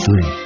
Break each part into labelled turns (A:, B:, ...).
A: 3.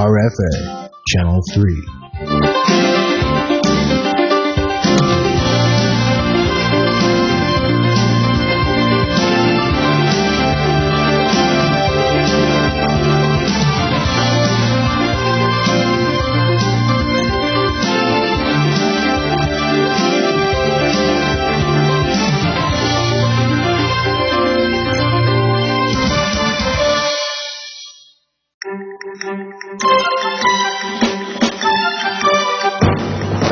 A: RFA Channel 3.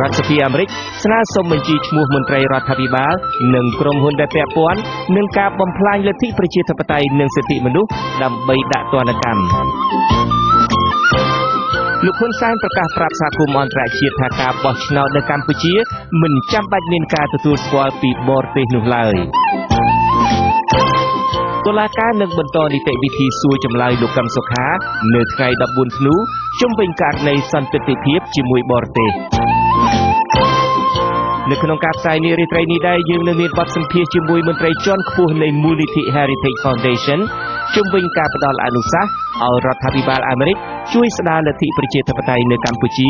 A: រដ្ឋសភាអាមេរិកស្នើសុំបញ្ជីឈ្មោះមន្ត្រីរដ្ឋាភិបាលនិងក្រុមហ៊ុនដែលពាក់ព័ន្ធនឹងការបំផ្លាញលទ្ធិប្រជាធិបតេយ្យនិងសិទ្ធិមនុស្សដើម្បីដាក់ទណ្ឌកម្មលោកហ៊ុនសែនប្រកាសប្រាប់សហគមន៍អន្តរជាតិថាការបោះឆ្នោតនៅកម្ពុជាមិនចាំបាច់មានការទទួលស្គាល់ពីបរទេសនោះឡើយតុលាការនឹងបន្តនីតិវិធីសួរចម្លើយលោកកឹមសុខានៅថ្ងៃ14ធ្នូជុំវិញករណីសន្តិភាពជាមួយបរទេសនៅក្នុងការផ្សាយនារីត្រីនេះដែរយើងនឹងមានបទសម្ភាសន៍ជាមួយមន្ត្រីជាន់ខ្ពស់នៃមូលនិធិ Heritage Foundation ជុំវិញការផ្ដល់អនុសាសន៍ឲ្យរដ្ឋាភិបាលអាមេរិកជួយស្ដារលទ្ធិប្រជាធិបតេយ្យនៅកម្ពុជា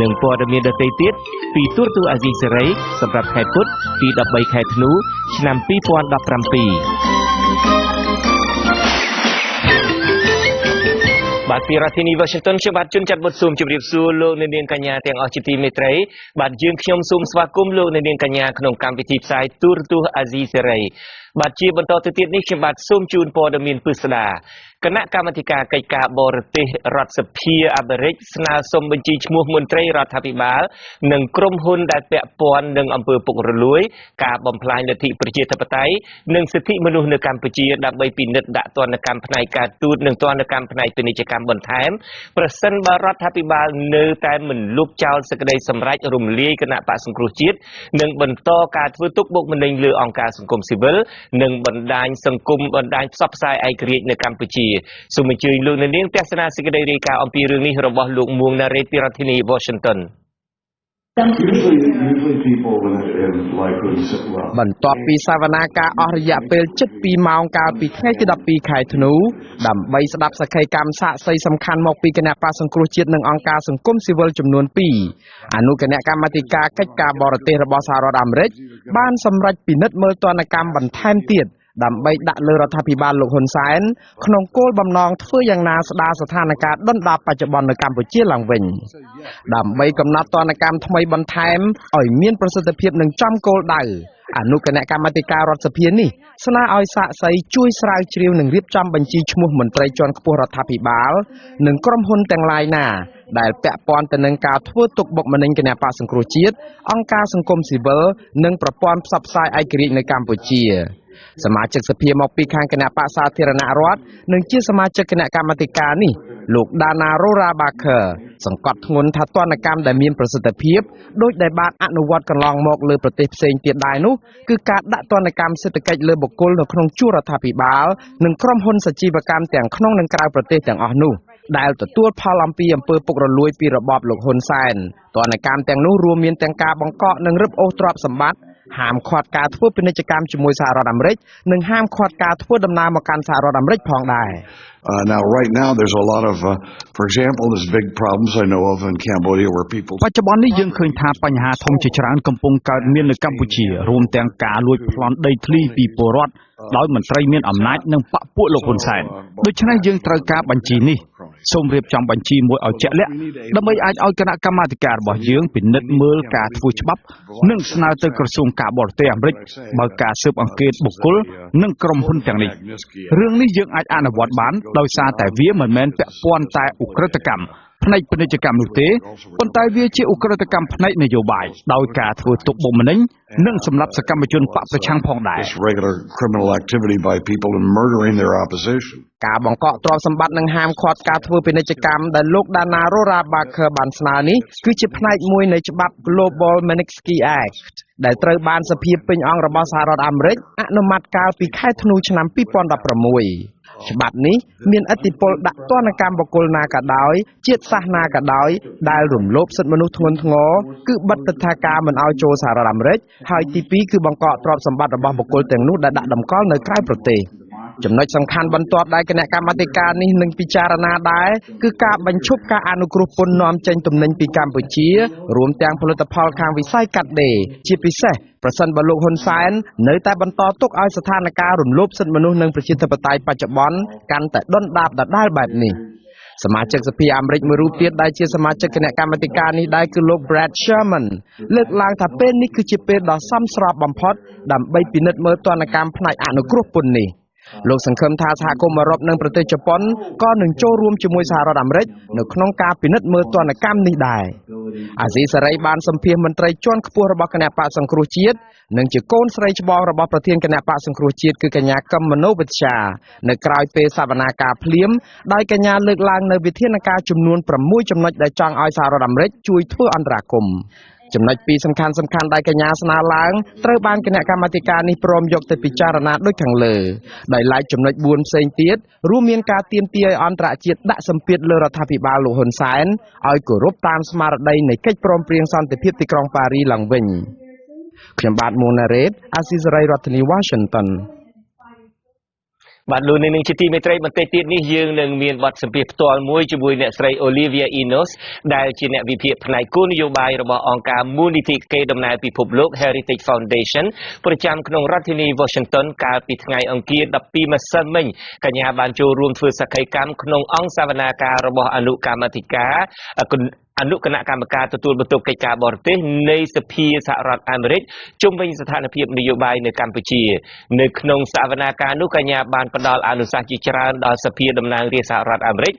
A: និងព័ត៌មានដទៃទៀតពីទូរទស្សន៍អាស៊ីសេរីសម្រាប់ខែពុធទី13ខែធ្នូឆ្នាំ2017បាទពីរដ្ឋធានី Washington ខ្ញុំបាទជួនចាត់បុតស៊ូមជម្រាបសួរលោកអ្នកនាងកញ្ញាទាំងអស់ជាទីមេត្រីបាទយើងខ្ញុំសូមស្វាគមន៍លោកអ្នកនាងកញ្ញាក្នុងកម្មវិធីផ្សាយទូរទស្សន៍អាស៊ីសេរីបាទជាបន្តទៅទៀតនេះខ្ញុំបាទសូមជូនព័ត៌មានពិស្ដាគណៈកម្មាធិការកិច្ចការបរទេសរដ្ឋសភាអាមេរិកស្នើសុំបញ្ជីឈ្មោះមន្ត្រីរដ្ឋាភិបាលនិងក្រុមហ៊ុនដែលពាក់ព័ន្ធនឹងអំពើពុករលួយការបំផ្លាញលទ្ធិប្រជាធិបតេយ្យនិងសិទ្ធិមនុស្សនៅកម្ពុជាដើម្បីពិនិត្យដាក់ទណ្ឌកម្មផ្នែកការទូតនិងទណ្ឌកម្មផ្នែកពាណិជ្ជកម្មបន្ថែមប្រសិនបើរដ្ឋាភិបាលនៅតែមិនលុបចោលសេចក្តីសម្រេចរំលាយគណៈបក្សសង្គ្រោះជាតិនិងបន្តការធ្វើទុកបុកម្នេញលើអង្គការសង្គមស៊ីវិលនិងបណ្ដាញសង្គមបណ្ដាញផ្សព្វផ្សាយឯករាជ្យនៅកម្ពុជាសូមអញ្ជើញលោកអ្នកនាងទស្សនាសេចក្តីរាយការណ៍អំពីរឿងនេះរបស់លោកមួងណារ៉េតពីរដ្ឋធានី Washington បន្ទាប់ពីសវនាការអស់រយៈពេលជិត2ម៉ោងកាលពីថ្ងៃទី12ខែធ្នូដើម្បីស្ដាប់សក្ខីកម្មសាកសីសំខាន់មកពីគណៈបក្សសង្គ្រោះជាតិនិងអង្គការសង្គមស៊ីវិលចំនួន2អនុគណៈកម្មាធិការកិច្ចការបរទេសរបស់សហរដ្ឋអាមេរិកបានសម្រេចពិនិត្យមើលទណ្ឌកម្មបន្ថែមទៀតដើម្បីដាក់លើរដ្ឋាភិបាលលោកហ៊ុនសែនក្នុងគោលបំណងធ្វើយ៉ាងណាស្ដារស្ថានភាពដុនដាបបច្ចុប្បន្ននៅកម្ពុជាឡើងវិញដើម្បីកំណត់ទណ្ឌកម្មថ្មីបន្ថែមឲ្យមានប្រសិទ្ធភាពនិងចំគោលដៅអនុគណៈកម្មាធិការរដ្ឋសភានេះស្នើឲ្យសាកសីជួយស្រាវជ្រាវនិងរៀបចំបញ្ជីឈ្មោះមន្ត្រីជាន់ខ្ពស់រដ្ឋាភិបាលនិងក្រុមហ៊ុនទាំងឡាយណាដែលពាក់ព័ន្ធទៅនឹងការធ្វើទុកបុកម្នេញគណៈបក្សសង្គ្រោះជាតិអង្គការសង្គមស៊ីវិលនិងប្រព័ន្ធផ្សព្វផ្សាយឯករាជ្យនៅកម្ពុជាសមាជិកសភាមកពីខាងគណៈបក្សសាធារណរដ្ឋនិងជាសមាជិកគណៈកម្មាធិការនេះលោក Dana Rohra Baker សង្កត់ធ្ងន់ថាទណ្ឌកម្មដែលមានប្រសិទ្ធភាពដោយដែលបានអនុវត្តកន្លងមកលើប្រទេសផ្សេងទៀតដែរនោះគឺការដាក់ទណ្ឌកម្មសេដ្ឋកិច្ចលើបុគ្គលនៅក្នុងជួររដ្ឋាភិបាលនិងក្រុមហ៊ុនសជីវកម្មទាំងក្នុងនិងក្រៅប្រទេសទាំងអស់នោះដែលទទួលផលអំពីអំពើពុករលួយពីរបបលោកហ៊ុនសែនទណ្ឌកម្មទាំងនោះរួមមានទាំងការបង្កកនិងរឹបអូសទ្រព្យសម្បត្តិហាមឃាត់ការធ្វើពាណិជ្ជកម្មជាមួយសហរដ្ឋអាមេរិកនិងហាមឃាត់ការធ្វើដំណើរមកកាន់សហរដ្ឋអាមេរិកផងដែរ
B: Now right now there's a lot of for example there's big problems I know of in Cambodia where people
C: បច្ចុប្បន្ននេះយើងឃើញថាបញ្ហាធំជាច្រើនកំពុងកើតមាននៅកម្ពុជារួមទាំងការលួចប្លន់ដីធ្លីពីពលរដ្ឋដោយមន្ត្រីមានអំណាចនិងបកពួកលោកហ៊ុនសែនដូច្នេះយើងត្រូវការបញ្ជីនេះ សូមរៀបចំបញ្ជីមួយឲ្យជាក់លាក់ដើម្បីអាចឲ្យគណៈកម្មាធិការរបស់យើងពិនិត្យមើលការធ្វើច្បាប់និងស្នើទៅក្រសួងការបរទេសអាមេរិកបើការស៊ើបអង្កេតបុគ្គលនិងក្រុមហ៊ុនទាំងនេះរឿងនេះយើងអាចអនុវត្តបានដោយសារតែវាមិនមែនពាក់ព័ន្ធតែឧក្រិដ្ឋកម្មផ្នែកពាណិជ្ជកម្មនោះទេប៉ុន្តែវាជាឧក្រិដ្ឋកម្មផ្នែកនយោបាយដោយការធ្វើទុកបុកម្នេញនិងសម្លាប់សកម្មជនបកប្រឆាំងផងដែរ
B: regular criminal activity by people and murdering their opposition.
A: ការបង្កក់ទ្រព្យសម្បត្តិនិងហាមឃាត់ការធ្វើពាណិជ្ជកម្មដែលលោក Dana Rohra Bachar បានស្នើនេះគឺជាផ្នែកមួយនៃច្បាប់ Global Magnitsky Act ដែលត្រូវបានសភាពេញអង្គរបស់សហរដ្ឋអាមេរិកអនុម័តកាលពីខែធ្នូឆ្នាំ 2016 ច្បាប់នេះមានឥទ្ធិពលដាក់ទណ្ឌកម្មបុគ្គលណាក៏ដោយជាតិសាសន៍ណាក៏ដោយដែលរំលោភសិទ្ធិមនុស្សធ្ងន់ធ្ងរគឺបិទទិដ្ឋាការមិនឲ្យចូលសហរដ្ឋអាមេរិកហើយទី2គឺបង្កកទ្រព្យសម្បត្តិរបស់បុគ្គលទាំងនោះដែលដាក់តម្កល់នៅក្រៅប្រទេសចំណុចសំខាន់បន្ទាប់ដែលគណៈកម្មាធិការនេះនឹងពិចារណាដែរគឺការបញ្ឈប់ការអនុគ្រោះពន្ធនាំចេញទំនិញពីកម្ពុជារួមទាំងផលិតផលខាងវិស័យកាត់ដេរជាពិសេសប្រសិនបើលោកហ៊ុនសែននៅតែបន្តទុកឲ្យស្ថានភាពរំលោភសិទ្ធិមនុស្សនិងប្រជាធិបតេយ្យបច្ចុប្បន្នកាន់តែដុនដាបដដែលបែបនេះសមាជិកសភាអាមេរិកមួយរូបទៀតដែលជាសមាជិកគណៈកម្មាធិការនេះដែរគឺលោក Brad Sherman លើកឡើងថាពេលនេះគឺជាពេលដ៏សមស្របបំផុតដើម្បីពិនិត្យមើលទណ្ឌកម្មផ្នែកអនុគ្រោះពន្ធនេះលោកសង្ឃឹមថាសហគមន៍អឺរ៉ុបនិងប្រទេសជប៉ុនក៏នឹងចូលរួមជាមួយសហរដ្ឋអាមេរិកនៅក្នុងការពិនិត្យមើលទណ្ឌកម្មនេះដែរអាស៊ីសេរីបានសម្ភាសមន្ត្រីជាន់ខ្ពស់របស់គណៈបកសង្គ្រោះជាតិនិងជាកូនស្រីច្បងរបស់ប្រធានគណៈបកសង្គ្រោះជាតិគឺកញ្ញាកឹមមនោវិជ្ជានៅក្រៅពេលសវនាការភ្លាមដោយកញ្ញាលើកឡើងនៅវិធានការចំនួន6ចំណុចដែលចង់ឲ្យសហរដ្ឋអាមេរិកជួយធ្វើអន្តរាគមន៍ចំណុចពីរសំខាន់ដែលកញ្ញាស្នើឡើងត្រូវបានគណៈកម្មាធិការនេះព្រមយកទៅពិចារណាដូចខាងលើដោយឡែកចំណុច4ផ្សេងទៀតរួមមានការទាមទារឲ្យអន្តរជាតិដាក់សម្ពាធលើរដ្ឋាភិបាលលោកហ៊ុនសែនឲ្យគោរពតាមស្មារតីនៃកិច្ចព្រមព្រៀងសន្តិភាពទីក្រុងប៉ារីឡើងវិញខ្ញុំបាទមូណារ៉េតអាស៊ីសេរីរដ្ឋធានី Washington
D: បាទលោកនាងជាទីមេត្រីបន្តិចទៀតនេះយើងនឹងមានបទសម្ភាសន៍ផ្ទាល់មួយជាមួយអ្នកស្រី Olivia Enos ដែលជាអ្នកវិភាគផ្នែកគោលនយោបាយរបស់អង្គការមូលនិធិកេរដំណែលពិភពលោក Heritage Foundation ប្រចាំក្នុងរដ្ឋធានី Washington កាលពីថ្ងៃអង្គារ12ម្សិលមិញកញ្ញាបានចូលរួមធ្វើសកម្មកម្មក្នុងអង្គសវនាការរបស់អនុកម្មាធិការអនុគណៈកម្មការទទួលបន្ទុកកិច្ចការបរទេសនៃសភាសហរដ្ឋអាមេរិកជុំវិញស្ថានភាពនយោបាយនៅកម្ពុជានៅក្នុងសវនាការនោះកញ្ញាបានផ្ដល់អនុសាសន៍ជាច្រើនដល់សភាតំណាងរាស្ត្រសហរដ្ឋអាមេរិក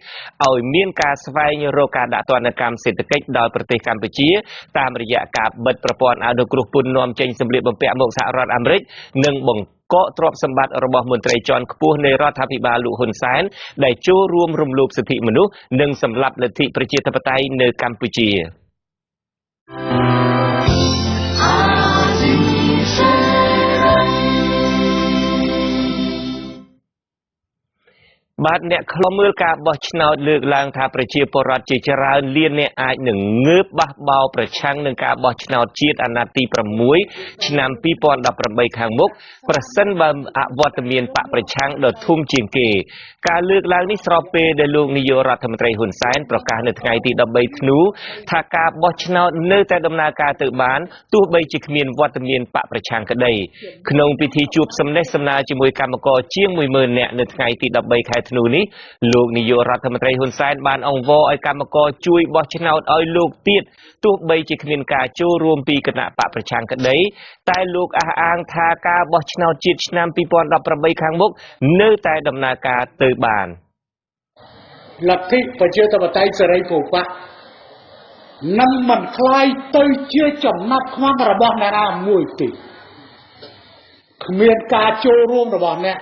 D: ឲ្យមានការស្វែងរកការដាក់ទណ្ឌកម្មសេដ្ឋកិច្ចដល់ប្រទេសកម្ពុជាតាមរយៈការបិទប្រព័ន្ធអនុគ្រោះពន្ធនាំចេញសម្ភារបំពាក់មកសហរដ្ឋអាមេរិកនិងបង្កកទ្រព្យសម្បត្តិរបស់មន្ត្រីជាន់ខ្ពស់នៃរដ្ឋាភិបាលលោកហ៊ុនសែនដែលចូលរួមរំលោភសិទ្ធិមនុស្សនិងសម្លាប់លទ្ធិប្រជាធិបតេយ្យនៅកម្ពុជាបាទអ្នកខ្លំមើលការបោះឆ្នោតលើកឡើងថាប្រជាពលរដ្ឋជាច្រើនលានអ្នកអាចនឹងងើបបះបោរប្រឆាំងនឹងការបោះឆ្នោតជាតិអាណត្តិទី6ឆ្នាំ2018ខាងមុខប្រសិនបើអវត្តមានបកប្រឆាំងដ៏ធំជាងគេការលើកឡើងនេះស្របពេលដែលលោកនាយករដ្ឋមន្ត្រីហ៊ុនសែនប្រកាសនៅថ្ងៃទី13ធ្នូថាការបោះឆ្នោតនៅតែដំណើរការទៅបានទោះបីជាគ្មានវត្តមានបកប្រឆាំងក្តីក្នុងពិធីជួបសំណេះសំណាលជាមួយគណៈកម្មការជាង 10000 នាក់នៅថ្ងៃទី13ខែធ្នូនេះលោកនាយករដ្ឋមន្ត្រីហ៊ុនសែនបានអង្វរឲ្យគណៈកម្មការជួយបោះឆ្នោតឲ្យលោកទៀតទោះបីជាគ្មានការចូលរួមពីគណៈបកប្រឆាំងក្តីតែលោកអះអាងថាការបោះឆ្នោតជាតិឆ្នាំ2018ខាងមុខនៅតែដំណើរការទៅបាន
E: លទ្ធិប្រជាធិបតេយ្យសេរីពពកនឹងមិនคล้ายទៅជាចំណាប់ខ្មាំរបស់អ្នកណាមួយទេគ្មានការចូលរួមរបស់អ្នក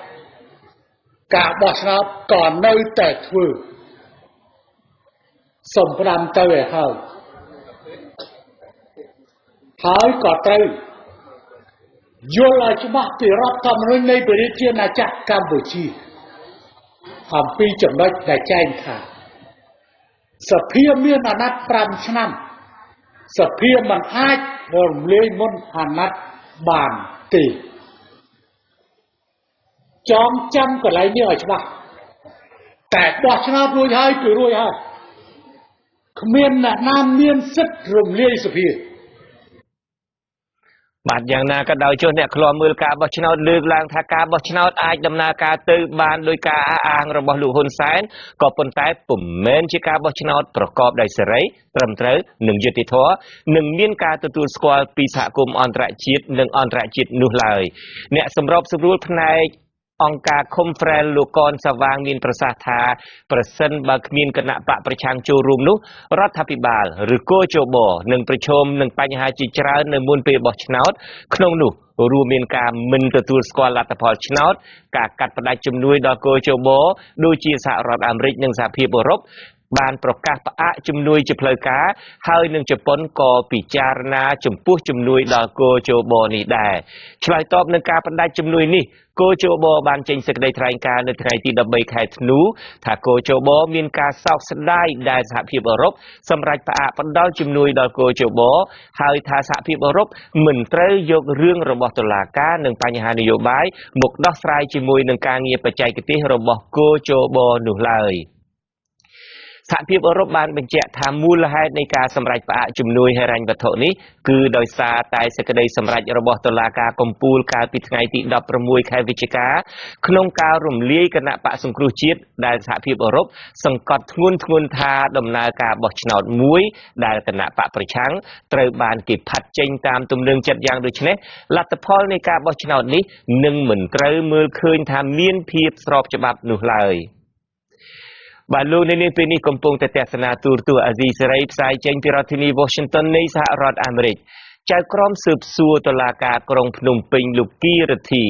E: ការបោះឆ្នោតក៏នៅតែធ្វើសំប្រាំទៅឲ្យហើយក៏ត្រូវយល់ឲ្យច្បាស់ពីរដ្ឋធម្មនុញ្ញនៃប្រជាណាចក្រកម្ពុជាអំពីចំណុចដែលចែងថាសភាមានអាណត្តិ5ឆ្នាំសភាមិនអាចរំលាយមុនអាណត្តិបានទេចងចាំកន្លែងនេះឲ្យច្បាស់តែបោះឆ្នោតរួចហើយគឺរួចហើយគ្មានអ្នកណាមានសិទ្ធិរំលាយសភា
D: បាទយ៉ាងណាក៏ដោយចុះអ្នកឃ្លាំមើលការបោះឆ្នោតលើកឡើងថាការបោះឆ្នោតអាចដំណើរការទៅបានដោយការអះអាងរបស់លោកហ៊ុនសែនក៏ប៉ុន្តែពុំមែនជាការបោះឆ្នោតប្រកបដោយសេរីត្រឹមត្រូវនិងយុត្តិធម៌និងមានការទទួលស្គាល់ពីសហគមន៍អន្តរជាតិនិងអន្តរជាតិនោះឡើយអ្នកសម្របសម្រួលផ្នែកអង្គការ Confrel លោកកនសាវាងមានប្រសាសន៍ថាប្រសិនបើគ្មានគណៈបកប្រឆាំងចូលរួមនោះរដ្ឋាភិបាលឬគោជបនឹងប្រឈមនឹងបញ្ហាជាច្រើននៅមុនពេលបោះឆ្នោតក្នុងនោះរួមមានការមិនទទួលស្គាល់លទ្ធផលឆ្នោតការកាត់ផ្តាច់ជំនួយដល់គោជបដូចជាសហរដ្ឋអាមេរិកនិងសហភាពអឺរ៉ុបបានប្រកាសផ្អាកជំនួយជាផ្លូវការហើយនឹងជប៉ុនក៏ពិចារណាចំពោះជំនួយដល់គោជបនេះដែរឆ្លើយតបនឹងការផ្តាច់ជំនួយនេះគោជបបានចេញសេចក្តីថ្លែងការណ៍នៅថ្ងៃទី13ខែធ្នូថាគោជបមានការសោកស្ដាយដែលសហភាពអឺរ៉ុបសម្រេចផ្អាកផ្ដល់ជំនួយដល់គោជបហើយថាសហភាពអឺរ៉ុបមិនត្រូវយករឿងរបស់តុលាការនិងបញ្ហានយោបាយមកដោះស្រាយជាមួយនឹងការងារបច្ចេកទេសរបស់គោជបនោះឡើយសហភាពអឺរ៉ុបបានបញ្ជាក់ថាមូលហេតុនៃការសម្រេចផ្អាកជំនួយហិរញ្ញវត្ថុនេះគឺដោយសារតែសេចក្តីសម្រេចរបស់តុលាការកំពូលកាលពីថ្ងៃទី16ខែវិច្ឆិកាក្នុងការរំលាយគណៈបក្សសង្គ្រោះជាតិដែលសហភាពអឺរ៉ុបសង្កត់ធ្ងន់ធ្ងរថាដំណើរការបោះឆ្នោតមួយដែលគណៈបកប្រឆាំងត្រូវបានគេផាត់ចេញតាមទំនឹងចិត្តយ៉ាងដូចនេះលទ្ធផលនៃការបោះឆ្នោតនេះនឹងមិនត្រូវមើលឃើញថាមានភាពស្របច្បាប់នោះឡើយបាទលោកនៅនេះពេលនេះកំពុងតែទស្សនាទូរទស្សន៍អាស៊ីសេរីផ្សាយចេញពីរដ្ឋធានី Washington នៃសហរដ្ឋអាមេរិកចៅក្រមស៊ើបសួរតុលាការក្រុងភ្នំពេញលោកគីរទ្ធី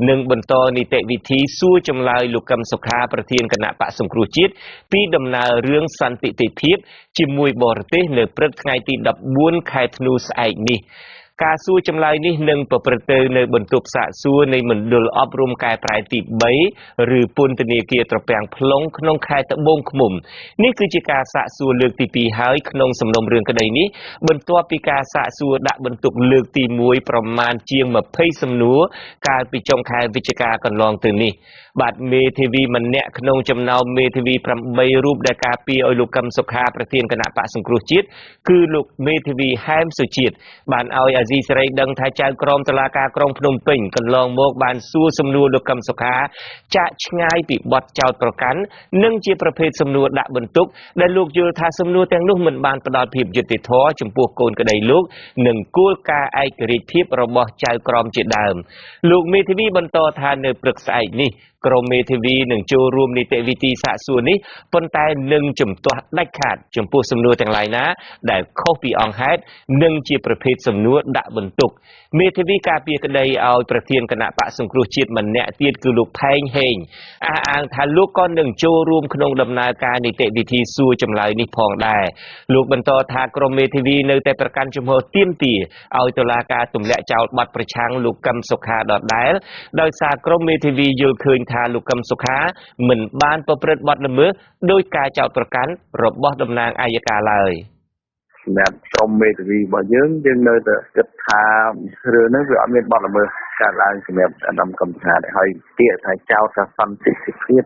D: នឹងបន្តនីតិវិធីសួរចម្លើយលោកកឹមសុខាប្រធានគណៈបក្សសង្គ្រោះជាតិពីដំណើររឿងសន្តិភាពជាមួយបរទេសនៅព្រឹកថ្ងៃទី14ខែធ្នូស្អែកនេះការសួរចម្លើយនេះនឹងប្រព្រឹត្តទៅនៅបន្ទប់សាកសួរនៃមណ្ឌលអប់រំកែប្រែទី3ឬពន្ធនាគារត្រពាំង plong ក្នុងខេត្តត្បូងឃ្មុំនេះគឺជាការសាកសួរលើកទី2ហើយក្នុងសំណុំរឿងក្តីនេះបន្ទាប់ពីការសាកសួរដាក់បន្ទុកលើកទី1ប្រមាណជាង20សំណួរកាលពីចុងខែវិច្ឆិកាកន្លងទៅនេះបាទមេធាវីម្នាក់ក្នុងចំណោមមេធាវី8រូបដែលការពារឲ្យលោកកឹមសុខាប្រធានគណៈបក្សសង្គ្រោះជាតិគឺលោកមេធាវីហែមសុជាតិបានឲ្យអាស៊ីសេរីដឹងថាចៅក្រមតុលាការក្រុងភ្នំពេញកន្លងមកបានសួរសំណួរលោកកឹមសុខាចាក់ឆ្ងាយពីបទចោទប្រកាន់និងជាប្រភេទសំណួរដាក់បន្ទុកដែលលោកយល់ថាសំណួរទាំងនោះមិនបានផ្ដល់ភាពយុត្តិធម៌ចំពោះកូនក្តីលោកនិងគោលការណ៍ឯករាជ្យភាពរបស់ចៅក្រមជាដើមលោកមេធាវីបន្តថានៅព្រឹកស្អែកនេះក្រុមមេធាវីនឹងចូលរួមនីតិវិធីសាកសួរនេះប៉ុន្តែនឹងជំទាស់ដាច់ខាតចំពោះសំណួរទាំងឡាយណាដែលខុសពីអង្គហេតុនិងជាប្រភេទសំណួរដាក់បន្ទុកមេធាវីការពារក្តីឲ្យប្រធានគណៈបក្សសង្គ្រោះជាតិម្នាក់ទៀតគឺលោកផែងហេងអះអាងថាលោកក៏នឹងចូលរួមក្នុងដំណើរការនីតិវិធីសួរចម្លើយនេះផងដែរលោកបន្តថាក្រុមមេធាវីនៅតែប្រកាន់ជំហរទាមទារឲ្យតុលាការទម្លាក់ចោលបទប្រឆាំងលោកកឹមសុខាដដែលដោយសារក្រុមមេធាវីយល់ឃើញថាលោកកឹមសុខាមិនបានប្រព្រឹត្តបទល្មើសដោយការចោទប្រកាន់របស់តំណាងអัยការឡើយ
F: សម្រាប់ក្រុមមេធាវីរបស់យើងនៅតែគិតថារឿងនេះវាអត់មានបទល្មើសកើតឡើងសម្រាប់អាដាមកឹមសុខាទេហើយពាក្យថាចោទថាសន្តិភាព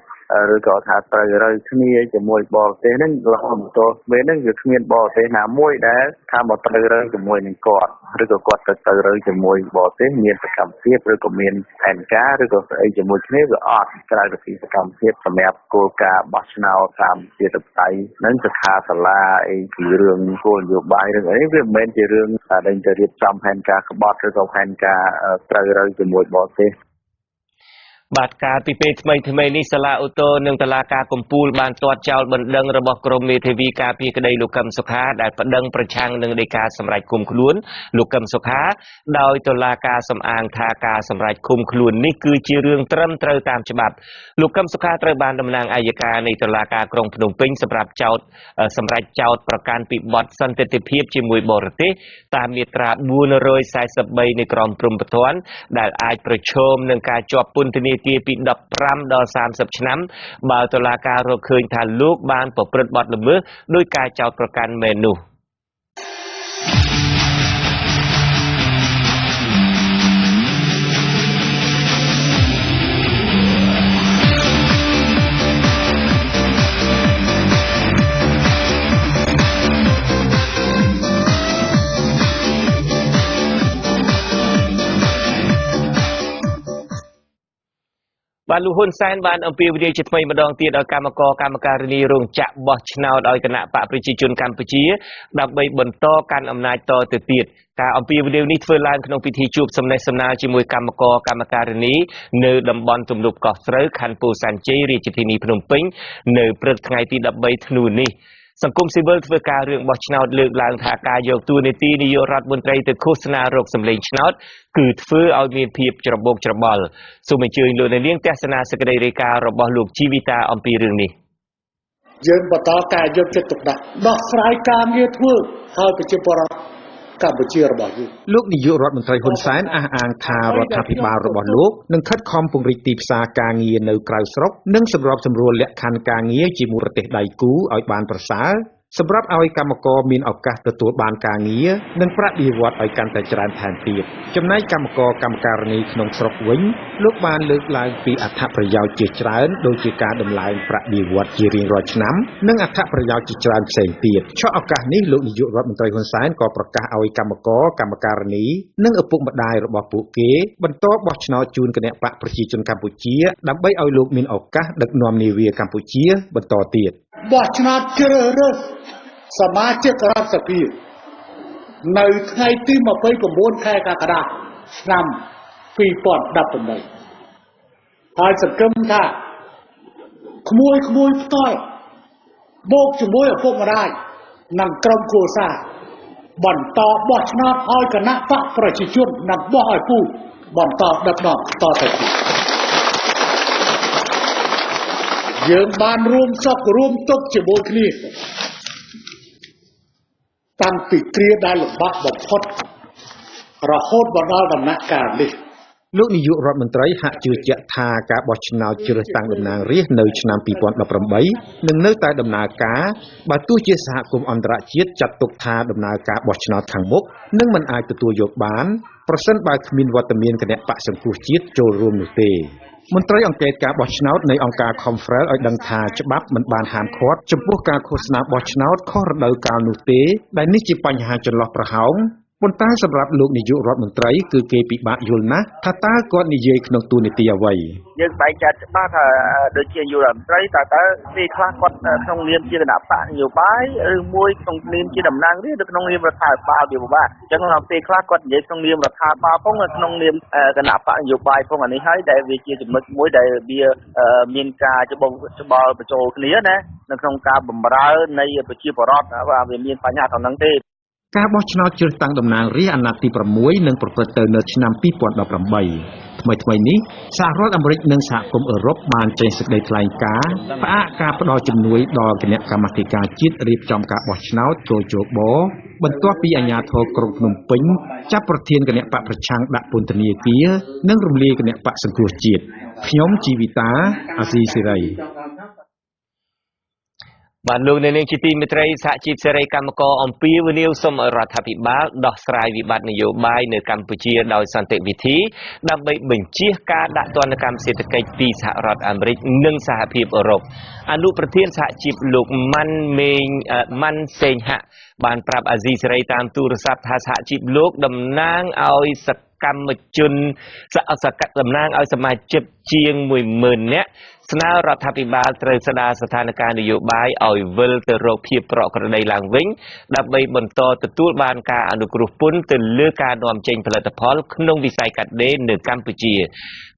F: ឬក៏ថាត្រូវរើគ្នាជាមួយបរទេសហ្នឹងរហូតមកទល់ពេលហ្នឹងវាគ្មានបរទេសណាមួយដែលថាមកត្រូវរើជាមួយនឹងគាត់ឬក៏គាត់ទៅរើជាមួយបរទេសមានសកម្មភាពឬក៏មានផែនការឬក៏ស្អីជាមួយគ្នាវាអត់ក្រៅពីសកម្មភាពសម្រាប់គោលការណ៍បោះឆ្នោតតាមជាតបតៃហ្នឹងទៅថាសាលាអីពីរឿងគោលនយោបាយរឿងអីវាមិនមែនជារឿងដែលទៅរៀបចំផែនការក្បត់ឬក៏ផែនការត្រូវរើជាមួយបរទេស
D: បាទកាលពីពេលថ្មីនេះសាលាឧទ្ធរនិងតុលាការកំពូលបានទាត់ចោលបណ្ដឹងរបស់ក្រុមមេធាវីការពារក្តីលោកកឹមសុខាដែលប្តឹងប្រឆាំងនឹងដីកាសម្រេចឃុំខ្លួនលោកកឹមសុខាដោយតុលាការសំអាងថាការសម្រេចឃុំខ្លួននេះគឺជារឿងត្រឹមត្រូវតាមច្បាប់លោកកឹមសុខាត្រូវបានតំណាងអัยការនៃតុលាការក្រុងភ្នំពេញសម្រាប់សម្រេចចោទប្រកាន់ពីបទសន្តិភាពជាមួយបរទេសតាមមាត្រា443នៃក្រមព្រហ្មទណ្ឌដែលអាចប្រឈមនឹងការជាប់ពន្ធនាគារពី15ដល់30ឆ្នាំបើតុលាការរកឃើញថាលោកបានប្រព្រឹត្តបទល្មើសដោយការចោទប្រកាន់មែននោះ បានលោកហ៊ុនសែនបានអំពាវនាវជាថ្មីម្ដងទៀតឲ្យកម្មការនីរោងចក្របោះឆ្នោតឲ្យគណៈបកប្រជាជនកម្ពុជាដើម្បីបន្តកាន់អំណាចតទៅទៀតការអំពាវនាវនេះធ្វើឡើងក្នុងពិធីជួបសំណេះសំណាលជាមួយកម្មការនីនៅតំបន់ទំនប់កោះស្រូវខណ្ឌពោធិ៍សែនជ័យរាជធានីភ្នំពេញនៅព្រឹកថ្ងៃទី13ធ្នូនេះសង្គមស៊ីវិលធ្វើការរឿងបោះឆ្នោតលើកឡើងថាការយកតួនាទីនាយករដ្ឋមន្ត្រីទៅឃោសនារកសម្លេងឆ្នោតគឺធ្វើឲ្យមានភាពច្របូកច្របល់សូមអញ្ជើញលោកនាងទស្សនាសេចក្តីរាយការណ៍របស់លោកជីវិតាអំពីរឿងនេះ
E: យើងបន្តការយកចិត្តទុកដាក់ដោះស្រាយការងារធ្វើឲ្យប្រជាពលរដ្ឋកម្ពុជារបស់យើង
A: លោកនាយករដ្ឋមន្ត្រីហ៊ុនសែនអះអាងថារដ្ឋាភិបាលរបស់លោកនឹងខិតខំពង្រីកទីផ្សារការងារនៅក្រៅស្រុកនិងសម្របសម្រួលលក្ខខណ្ឌការងារជាមួយប្រទេសដៃគូឲ្យបានប្រសើរសម្រាប់ឲ្យកម្មករមានឱកាសទទួលបានការងារនិងប្រាក់បៀវត្សឲ្យកាន់តែច្រើនថែមទៀតចំណែកកម្មការនីក្នុងស្រុកវិញលោកបានលើកឡើងពីអត្ថប្រយោជន៍ជាច្រើនដូចជាការដំឡើងប្រាក់បៀវត្សជារៀងរាល់ឆ្នាំនិងអត្ថប្រយោជន៍ជាច្រើនផ្សេងទៀតឆក់ឱកាសនេះលោកនាយករដ្ឋមន្ត្រីហ៊ុនសែនក៏ប្រកាសឲ្យកម្មការនីនិងឪពុកម្ដាយរបស់ពួកគេបន្តបោះឆ្នោតជូនគណៈបកប្រជាជនកម្ពុជាដើម្បីឲ្យលោកមានឱកាសដឹកនាំនាវាកម្ពុជាបន្តទៀត
E: បោះឆ្នោតជ្រើសរើសសមាជិករដ្ឋសភានៅថ្ងៃទី29ខែកក្កដាឆ្នាំ2018ហើយសង្ឃឹមថាក្មួយផ្ទាល់បូកជាមួយឪពុកម្ដាយនិងក្រុមគ្រួសារបន្តបោះឆ្នោតឲ្យគណៈបកប្រជាជននិងបោះឲ្យពូបន្តដឹកនាំតទៅទៀតយើងបានរួមសុខរួមទុក្ខជាមួយគ្នាតាំងពីគ្រាដែលលំបាកបំផុតរហូតមកដល់ដំណាក់កាលនេះ
A: លោកនាយករដ្ឋមន្ត្រីហាក់ជឿជាក់ថាការបោះឆ្នោតជ្រើសតាំងតំណាងរាស្ត្រនៅឆ្នាំ2018នឹងនៅតែដំណើរការបើទោះជាសហគមន៍អន្តរជាតិចាត់ទុកថាដំណើរការបោះឆ្នោតខាងមុខនឹងមិនអាចទទួលយកបានប្រសិនបើគ្មានវត្តមានគណៈបកសង្គ្រោះជាតិចូលរួមនោះទេមន្ត្រីអង្កេតការបោះឆ្នោតនៃអង្គការ Confrel ឲ្យដឹងថាច្បាប់មិនបានហាមឃាត់ចំពោះការឃោសនាបោះឆ្នោតខុសរដូវកាលនោះទេដែលនេះជាបញ្ហាចន្លោះប្រហោងប៉ុន្តែសម្រាប់លោកនាយករដ្ឋមន្ត្រីគឺគេពិបាកយល់ណាស់ថាតើគាត់និយាយក្នុងទូនីតិអ្វី
F: យើងបែងចែកច្បាស់ថាដូចជានាយករដ្ឋមន្ត្រីតើពេលខ្លះគាត់ក្នុងនាមជាគណៈបកនយោបាយឬមួយក្នុងនាមជាតំណាងរាស្ត្រឬក្នុងនាមរដ្ឋាភិបាលវាពិបាកអញ្ចឹងពេលខ្លះគាត់និយាយក្នុងនាមរដ្ឋាភិបាលផងក្នុងនាមគណៈបកនយោបាយផងអានេះហើយដែលវាជាចំណុចមួយដែលវាមានការច្បល់បញ្ចូលគ្នាណានៅក្នុងការបម្រើនៃប្រជាពលរដ្ឋបាទវាមានបញ្ហាក្នុងហ្នឹងទេ
A: ការបោះឆ្នោតជ្រើសតាំងតំណាងរាស្ត្រអាណត្តិទី6នឹងប្រព្រឹត្តទៅនៅឆ្នាំ2018ថ្មីនេះសហរដ្ឋអាមេរិកនិងសហគមន៍អឺរ៉ុបបានចេញសេចក្តីថ្លែងការណ៍ផ្អាកការផ្ដល់ជំនួយដល់គណៈកម្មាធិការជាតិរៀបចំការបោះឆ្នោតកោជបបន្ទាប់ពីអាជ្ញាធរក្រុងភ្នំពេញចាប់ប្រធានគណៈបកប្រឆាំងដាក់ពន្ធនាគារនិងរំលាយគណៈបកសង្គ្រោះជាតិខ្ញុំជីវិតាអាស៊ីសេរី
D: បានលោកនៅនឹងជាទីមេត្រីសហជីពសេរីកម្មករអំពាវនាវសូមឲ្យរដ្ឋាភិបាលដោះស្រាយវិបត្តិនយោបាយនៅកម្ពុជាដោយសន្តិវិធីដើម្បីបញ្ជៀសការដាក់ទណ្ឌកម្មសេដ្ឋកិច្ចពីសហរដ្ឋអាមេរិកនិងសហភាពអឺរ៉ុបអនុប្រធានសហជីពលោកម៉ាន់សេងហាក់បានប្រាប់អាស៊ីសេរីតាមទូរស័ព្ទថាសហជីពលោកតំណាងឲ្យកម្មជនតំណាងឲ្យសមាជិកជាង 10,000 នាក់ស្នើរដ្ឋាភិបាលត្រូវស្ដារស្ថានភាពនយោបាយឲ្យវិលទៅរកភាពប្រក្រតីឡើងវិញដើម្បីបន្តទទួលបានការអនុគ្រោះពន្ធទៅលើការនាំចេញផលិតផលក្នុងវិស័យកាត់ដេរនៅកម្ពុជា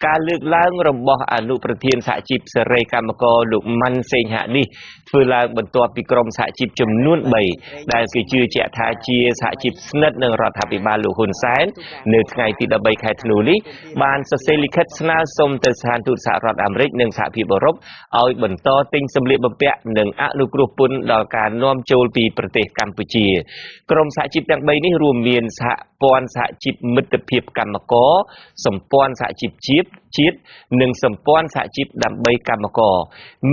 D: ការលើកឡើងរបស់អនុប្រធានសហជីពសេរីកម្មករលោកម៉ាន់សេងហាក់នេះធ្វើឡើងបន្ទាប់ពីក្រុមសហជីពចំនួន3ដែលគេជឿជាក់ថាជាសហជីពស្និទ្ធនឹងរដ្ឋាភិបាលលោកហ៊ុនសែននៅថ្ងៃទី13ខែធ្នូនេះបានសរសេរលិខិតស្នើសុំទៅស្ថានទូតសហរដ្ឋអាមេរិកនិងសហភាពអឺរ៉ុបឲ្យបន្តទិញសម្លៀកបំពាក់និងអនុគ្រោះពន្ធដល់ការនាំចូលពីប្រទេសកម្ពុជាក្រុមសហជីពទាំង3នេះរួមមានសហព័ន្ធសហជីពមិត្តភាពកម្មករសម្ព័ន្ធសហជីពជាតិនិងសម្ព័ន្ធសហជីពដើម្បីកម្មករ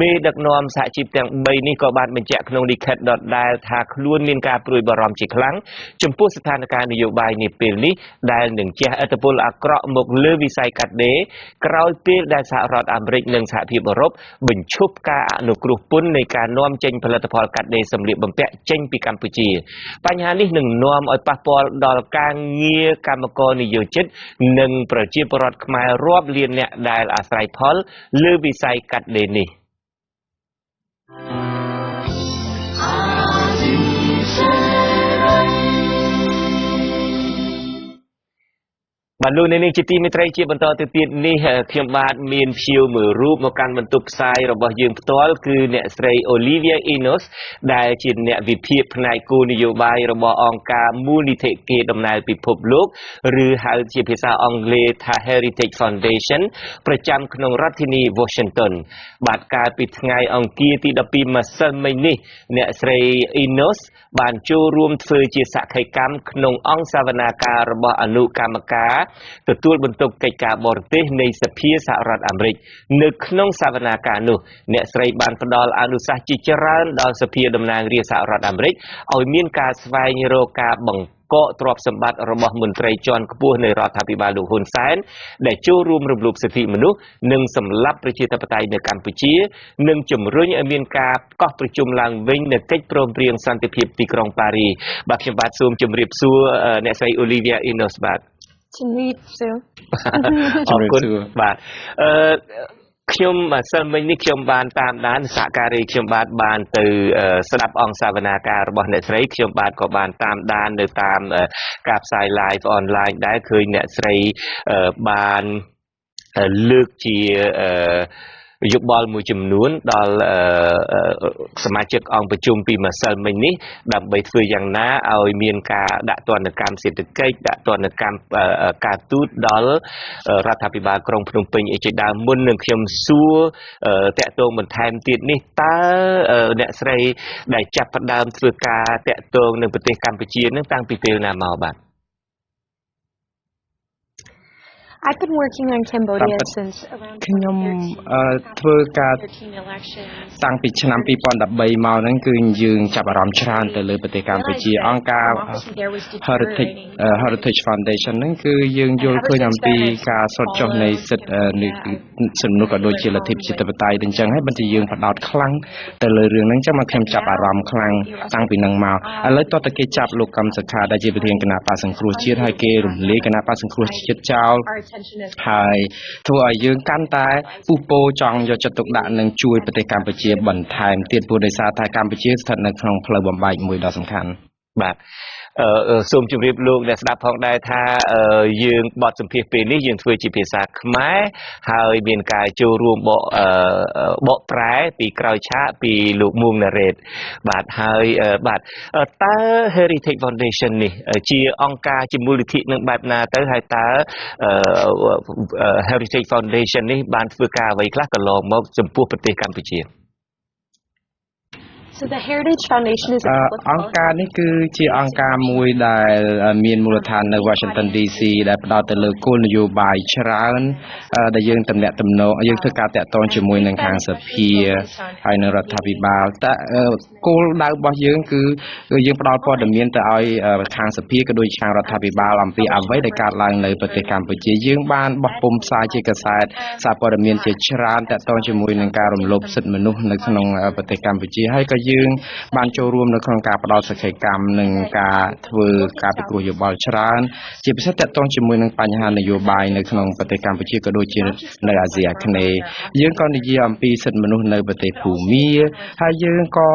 D: មេដឹកនាំសហជីពទាំង3នេះក៏បានបញ្ជាក់ក្នុងលិខិតដដែលថាខ្លួនមានការព្រួយបារម្ភជាខ្លាំងចំពោះស្ថានភាពនយោបាយនាពេលនេះដែលនឹងជះឥទ្ធិពលអាក្រក់មកលើវិស័យកាត់ដេរក្រោយពេលដែលសហរដ្ឋអាមេរិកនិងសហ ភាពអឺរ៉ុបបញ្ឈប់ការអនុគ្រោះពន្ធនៃការនាំចេញផលិតផលកាត់ដេរសម្លៀកបំពាក់ចេញពីកម្ពុជាបញ្ហានេះនឹងនាំឲ្យប៉ះពាល់ដល់ការងារកម្មករនិយោជិតនិងប្រជាពលរដ្ឋខ្មែររាប់លានអ្នកដែលអាស្រ័យផលលើវិស័យកាត់ដេរនេះបាទលោកនាងជាទីមេត្រីជាបន្តទៅទៀតនេះខ្ញុំបាទមានភ្ញៀវមួយរូបមកកាន់បន្ទប់ផ្សាយរបស់យើងផ្ទាល់គឺអ្នកស្រី Olivia Enos ដែលជាអ្នកវិភាគផ្នែកគោលនយោបាយរបស់អង្គការមូលនិធិគេដំណើរពិភពលោកឬហៅជាភាសាអង់គ្លេសថា Heritage Foundation ប្រចាំក្នុងរដ្ឋធានី Washington បាទកាលពីថ្ងៃអង្គារទី12ម្សិលមិញនេះអ្នកស្រី Enos បានចូលរួមធ្វើជាសក្ខីកម្មក្នុងអង្គសវនាការរបស់អនុកម្មការទទួលបន្ទុកកិច្ចការបរទេសនៃសភាសហរដ្ឋអាមេរិកនៅក្នុងសវនាការនោះអ្នកស្រីបានផ្ដល់អនុសាសន៍ជាច្រើនដល់សភាតំណាងរាស្ត្រសហរដ្ឋអាមេរិកឲ្យមានការស្វែងរកការបង្កកទ្រព្យសម្បត្តិរបស់មន្ត្រីជាន់ខ្ពស់នៃរដ្ឋាភិបាលលោកហ៊ុនសែនដែលចូលរួមរំលោភសិទ្ធិមនុស្សនិងសម្លាប់ប្រជាធិបតេយ្យនៅកម្ពុជានិងជំរុញឲ្យមានការកោះប្រជុំឡើងវិញនៅកិច្ចព្រមព្រៀងសន្តិភាពទីក្រុងប៉ារីបាទខ្ញុំបាទសូមជម្រាបសួរអ្នកស្រី Olivia Enos បាទ
G: ជំរាបសួរ
D: អរគុណបាទខ្ញុំសិលមិញនេះខ្ញុំបានតាមដានសហការីខ្ញុំបានទៅស្ដាប់អង្គសវនាការរបស់អ្នកស្រីខ្ញុំបាទក៏បានតាមដាននៅតាមការផ្សាយ live online ដែរឃើញអ្នកស្រីបានលើកជាយោបល់មួយចំនួនដល់សមាជិកអង្គប្រជុំពីម្សិលមិញនេះដើម្បីធ្វើយ៉ាងណាឲ្យមានការដាក់ទណ្ឌកម្មសេដ្ឋកិច្ចដាក់ទណ្ឌកម្មការទូតដល់រដ្ឋាភិបាលក្រុងភ្នំពេញជាដើមមុននឹងខ្ញុំសួរតាក់ទងបន្ថែមទៀតនេះតើអ្នកស្រីដែលចាប់ផ្ដើមធ្វើការតាក់ទងនឹងប្រទេសកម្ពុជានឹងតាំងពីពេលណាមកបាទ
G: I've been working on Cambodia since around
A: ខ្ញុំធ្វើការតាំងពីឆ្នាំ2013មកហ្នឹងគឺយើងចាប់អារម្មណ៍ច្រើនទៅលើប្រទេសកម្ពុជាអង្គការ Heritage Foundation ហ្នឹងគឺយើងយល់ឃើញអំពីការស្រុតចុះនៃសិទ្ធិសំណុកក៏ដូចជាលទ្ធិប្រជាធិបតេយ្យអញ្ចឹងហើយបើជាយើងផ្ដោតខ្លាំងទៅលើរឿងហ្នឹងចឹងមកខ្ញុំចាប់អារម្មណ៍ខ្លាំងតាំងពីហ្នឹងមកឥឡូវតើគេចាប់លោកកម្មសខាដែលជាប្រធានគណៈបក្សសង្គ្រោះជាតិហើយគេរំលាយគណៈបក្សសង្គ្រោះជាតិចោលហើយធ្វើឲ្យយើងកាន់តែពុះពោចង់យកចិត្តទុកដាក់នឹងជួយប្រទេសកម្ពុជាបន្ថែមទៀតព្រោះដោយសារតែកម្ពុជាស្ថិតនៅក្នុងផ្លូវបំបែកមួយដ៏សំខាន់
D: បាទសូមជម្រាបលោកអ្នកស្ដាប់ផងដែរថាយើងបទសម្ភាសន៍ពេលនេះយើងធ្វើជាភាសាខ្មែរហើយមានការចូលរួមបកប្រែពីក្រោយឆាកពីលោកមួងណារ៉េតបាទហើយបាទតើ Heritage Foundation នេះជាអង្គការជាមូលនិធិនឹងបែបណាទៅហើយតើ Heritage Foundation នេះបានធ្វើការអ្វីខ្លះកន្លងមកចំពោះប្រទេសកម្ពុជា
G: So the Heritage Foundation is
A: អង្គការនេះគឺជាអង្គការមួយដែលមានមូលដ្ឋាននៅ Washington DC ដែលផ្ដោតទៅលើគោលនយោបាយច្រើនដែលយើងទំនាក់ទំនងយើងធ្វើការតាក់ទងជាមួយនឹងខាងសភាហើយនៅរដ្ឋាភិបាលតែគោលដៅរបស់យើងគឺយើងផ្ដល់ព័ត៌មានទៅឲ្យខាងសភាក៏ដូចខាងរដ្ឋាភិបាលអំពីអ្វីដែលកើតឡើងនៅប្រទេសកម្ពុជាយើងបានបោះពុម្ពផ្សាយជាកាសែតសារព័ត៌មានជាច្រើនតាក់ទងជាមួយនឹងការរំលោភសិទ្ធិមនុស្សនៅក្នុងប្រទេសកម្ពុជាហើយក៏យើងបានចូលរួមនៅក្នុងការផ្ដល់សក្ខីកម្មនិងការធ្វើការពិគ្រោះយោបល់ច្រើនជាពិសេសតាក់ទងជាមួយនឹងបញ្ហានយោបាយនៅក្នុងប្រទេសកម្ពុជាក៏ដូចជានៅអាស៊ីអាគ្នេយ៍យើងក៏និយាយអំពីសិទ្ធិមនុស្សនៅប្រទេសភូមាហើយយើងក៏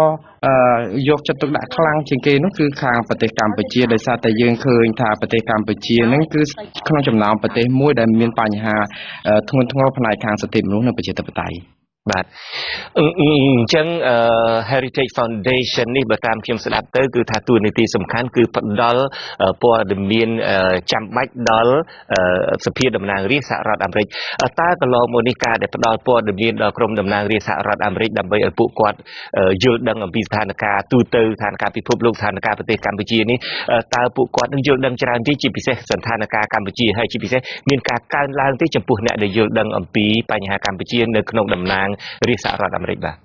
A: យកចិត្តទុកដាក់ខ្លាំងជាងគេនោះគឺខាងប្រទេសកម្ពុជាដោយសារតែយើងឃើញថាប្រទេសកម្ពុជានឹងគឺក្នុងចំណោមប្រទេសមួយដែលមានបញ្ហាធ្ងន់ធ្ងរផ្នែកខាងសិទ្ធិមនុស្សនិងប្រជាធិបតេយ្យ
D: បាទអញ្ចឹង Heritage Foundation នេះបើតាមខ្ញុំស្ដាប់ទៅគឺថាតួនាទីសំខាន់គឺផ្ដល់ព័ត៌មានចាំបាច់ដល់សភាតំណាងរាស្ត្រសហរដ្ឋអាមេរិកតើកន្លងមកនេះការដែលផ្ដល់ព័ត៌មានដល់ក្រុមតំណាងរាស្ត្រសហរដ្ឋអាមេរិកដើម្បីឲ្យពួកគាត់យល់ដឹងអំពីស្ថានភាពទូទៅស្ថានភាពពិភពលោកស្ថានភាពប្រទេសកម្ពុជានេះតើពួកគាត់នឹងយល់ដឹងច្រើនទេជាពិសេសស្ថានភាពកម្ពុជាហើយជាពិសេសមានការកើនឡើងទេចំពោះអ្នកដែលយល់ដឹងអំពីបញ្ហាកម្ពុជានៅក្នុងតំណាងរាស្ត្រសហរដ្ឋអាមេរិកបាទ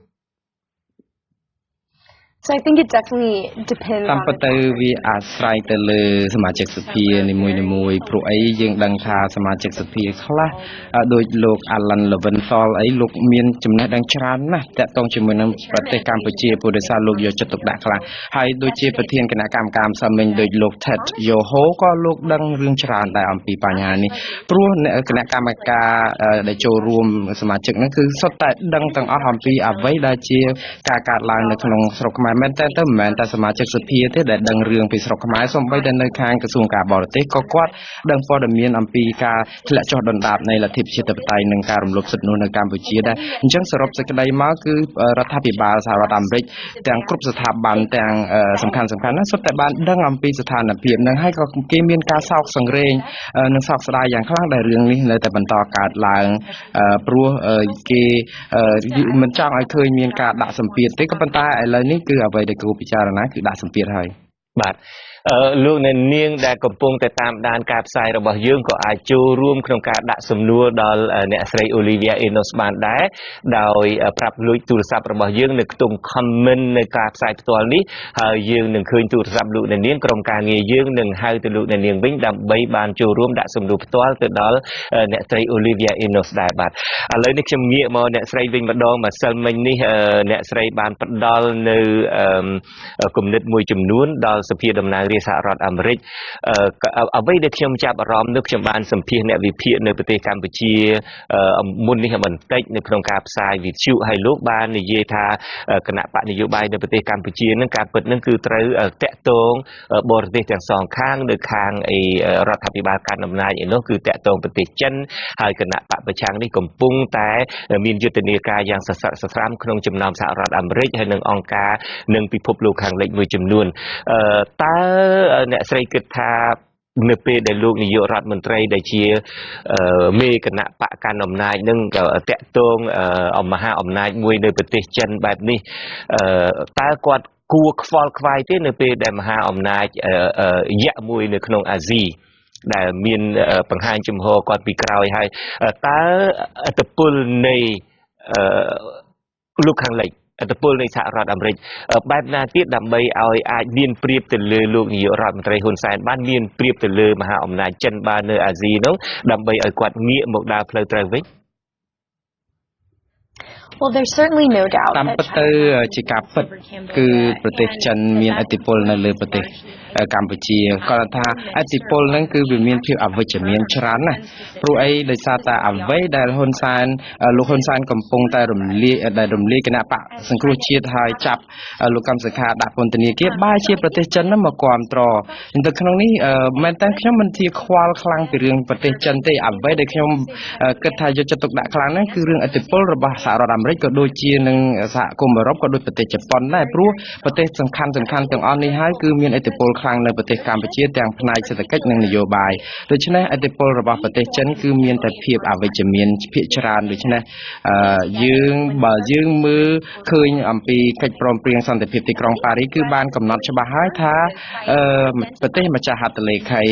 G: So I think it definitely depends
A: តាម
G: on
A: ពិត
G: the
A: ទៅវាអាស្រ័យទៅលើសមាជិកសភានីមួយៗព្រោះអីយើងដឹងថាសមាជិកសភាខ្លះដោយលោក Alan Leventhal អីលោកមានចំណេះដឹងច្រើនណាស់តាក់ទងជាមួយនឹងប្រទេសកម្ពុជាព្រោះដោយសារលោកយកចិត្តទុកដាក់ខ្លះហើយដូចជាប្រធានគណៈកម្មការម្សិលមិញដូចលោក Ted Yoho ក៏លោកដឹងរឿងច្រើនដែរអំពីបញ្ហានេះព្រោះគណៈកម្មការដែលចូលរួមសមាជិកហ្នឹងគឺសុទ្ធតែដឹងទាំងអស់អំពីអ្វីដែលជាការកើតឡើងនៅក្នុងស្រុកខ្មែរមែនតើមិនមែនតែសមាជិកសភាទេដែលដឹងរឿងពីស្រុកខ្មែរសូម្បីតែនៅខាងក្រសួងការបរទេសក៏គាត់ដឹងព័ត៌មានអំពីការធ្លាក់ចុះដុនដាបនៃលទ្ធិប្រជាធិបតេយ្យនិងការរំលោភសិទ្ធិមនុស្សនៅកម្ពុជាដែរអញ្ចឹងសរុបសេចក្តីមកគឺរដ្ឋាភិបាលសហរដ្ឋអាមេរិកទាំងគ្រប់ស្ថាប័នទាំងសំខាន់ណាសុទ្ធតែបានដឹងអំពីស្ថានភាពហ្នឹងហើយក៏គេមានការសោកសង្រេងនិងសោកស្ដាយយ៉ាងខ្លាំងដែលរឿងនេះនៅតែបន្តកើតឡើងព្រោះគេមិនចង់ឲ្យឃើញមានការដាក់សម្ពាធទេក៏ប៉ុន្តែឥឡូវនេះគឺអ្វីដែលគួរពិចារណាគឺដាក់សម្ពាធហើយ
D: បាទលោកអ្នកនាងដែលកំពុងតែតាមដានការផ្សាយរបស់យើងក៏អាចចូលរួមក្នុងការដាក់សំណួរដល់អ្នកស្រី Olivia Enos បានដែរដោយប្រាប់លួចទូរស័ព្ទរបស់យើងនៅក្នុង comment នៅការផ្សាយផ្ទាល់នេះហើយយើងនឹងឃើញទូរស័ព្ទលោកអ្នកនាងក្រុមការងារយើងនឹងហៅទៅលោកអ្នកនាងវិញដើម្បីបានចូលរួមដាក់សំណួរផ្ទាល់ទៅដល់អ្នកស្រី Olivia Enos ដែរបាទឥឡូវនេះខ្ញុំងាកមកអ្នកស្រីវិញម្ដងម្សិលមិញនេះអ្នកស្រីបានផ្ដល់នៅគំនិតមួយចំនួនដល់សភាតំណាងរាស្ត្រសហរដ្ឋអាមេរិកអ្វីដែលខ្ញុំចាប់អារម្មណ៍នោះខ្ញុំបានសម្ភាសអ្នកវិភាគនៅប្រទេសកម្ពុជាមុននេះបន្តិចនៅក្នុងការផ្សាយវិទ្យុហើយលោកបាននិយាយថាគណៈបកនយោបាយនៅប្រទេសកម្ពុជានឹងការពិតនឹងគឺត្រូវតាក់ទងបរទេសទាំងសងខាងនៅខាងរដ្ឋាភិបាលកាន់អំណាចឯនោះគឺតាក់ទងប្រទេសចិនហើយគណៈបកប្រឆាំងនេះកំពុងតែមានយុទ្ធនាការយ៉ាងសស្រាក់សស្រាំក្នុងចំណោមសហរដ្ឋអាមេរិកហើយនិងអង្គការនិងពិភពលោកខាងលិចមួយចំនួនតើអ្នកស្រីគិតថានៅពេលដែលលោកនាយករដ្ឋមន្ត្រីដែលជាមេគណៈបកកាន់អំណាចនឹងតាក់ទងមហាអំណាចមួយនៅប្រទេសចិនបែបនេះតើគាត់គួរខ្វល់ខ្វាយទេនៅពេលដែលមហាអំណាចយៈមួយនៅក្នុងអាស៊ីដែលមានបង្ហាញជំហរគាត់ពីក្រោយហើយតើឥទ្ធិពលនៃលោកខាងលិចឥទ្ធិពលនៃសហរដ្ឋអាមេរិកបែបណាទៀតដើម្បីឲ្យអាចមានប្រៀបទៅលើលោកនាយករដ្ឋមន្ត្រីហ៊ុនសែនបានមានប្រៀបទៅលើមហាអំណាចចិនបាននៅអាស៊ីនោះដើម្បីឲ្យគាត់ងាកមកដើរផ្លូវត្រូវវិញ
G: Well, there's certainly no doubt
A: តាម
G: that
A: ពិតទៅជាការពិតគឺប្រទេសចិនមានឥទ្ធិពលនៅលើប្រទេសកម្ពុជាគាត់ថាឥទ្ធិពលហ្នឹងគឺវាមានភាពអវិជ្ជមានច្រើនណាស់ព្រោះអីដោយសារតែអ្វីដែលហ៊ុនសែនលោកហ៊ុនសែនកំពុងតែរំលាយគណៈបកសង្គ្រោះជាតិហើយចាប់លោកកម្មសខាដាក់ពន្ធនាគារបែរជាប្រទេសចិនហ្នឹងមកគាំទ្រនៅក្នុងនេះមែនតើខ្ញុំមិនជាខ្វល់ខ្លាំងពីរឿងប្រទេសចិនទេអ្វីដែលខ្ញុំគិតថាយកចិត្តទុកដាក់ខ្លាំងហ្នឹងគឺរឿងឥទ្ធិពលរបស់សហរដ្ឋអាមេរិកក៏ដូចជានឹងសហគមន៍អឺរ៉ុបក៏ដូចប្រទេសជប៉ុនដែរព្រោះប្រទេសសំខាន់ទាំងអស់នេះហើយគឺមានឥទ្ធិពលខ្លាំងនៅប្រទេសកម្ពុជាទាំងផ្នែកសេដ្ឋកិច្ចនិងនយោបាយដូច្នេះឥទ្ធិពលរបស់ប្រទេសចិនគឺមានតែភាពអវិជ្ជមានភាគច្រើនដូច្នេះបើយើងមើលឃើញអំពីកិច្ចព្រមព្រៀងសន្តិភាពទីក្រុងប៉ារីសគឺបានកំណត់ច្បាស់ហើយថាប្រទេសម្ចាស់ហត្ថលេខី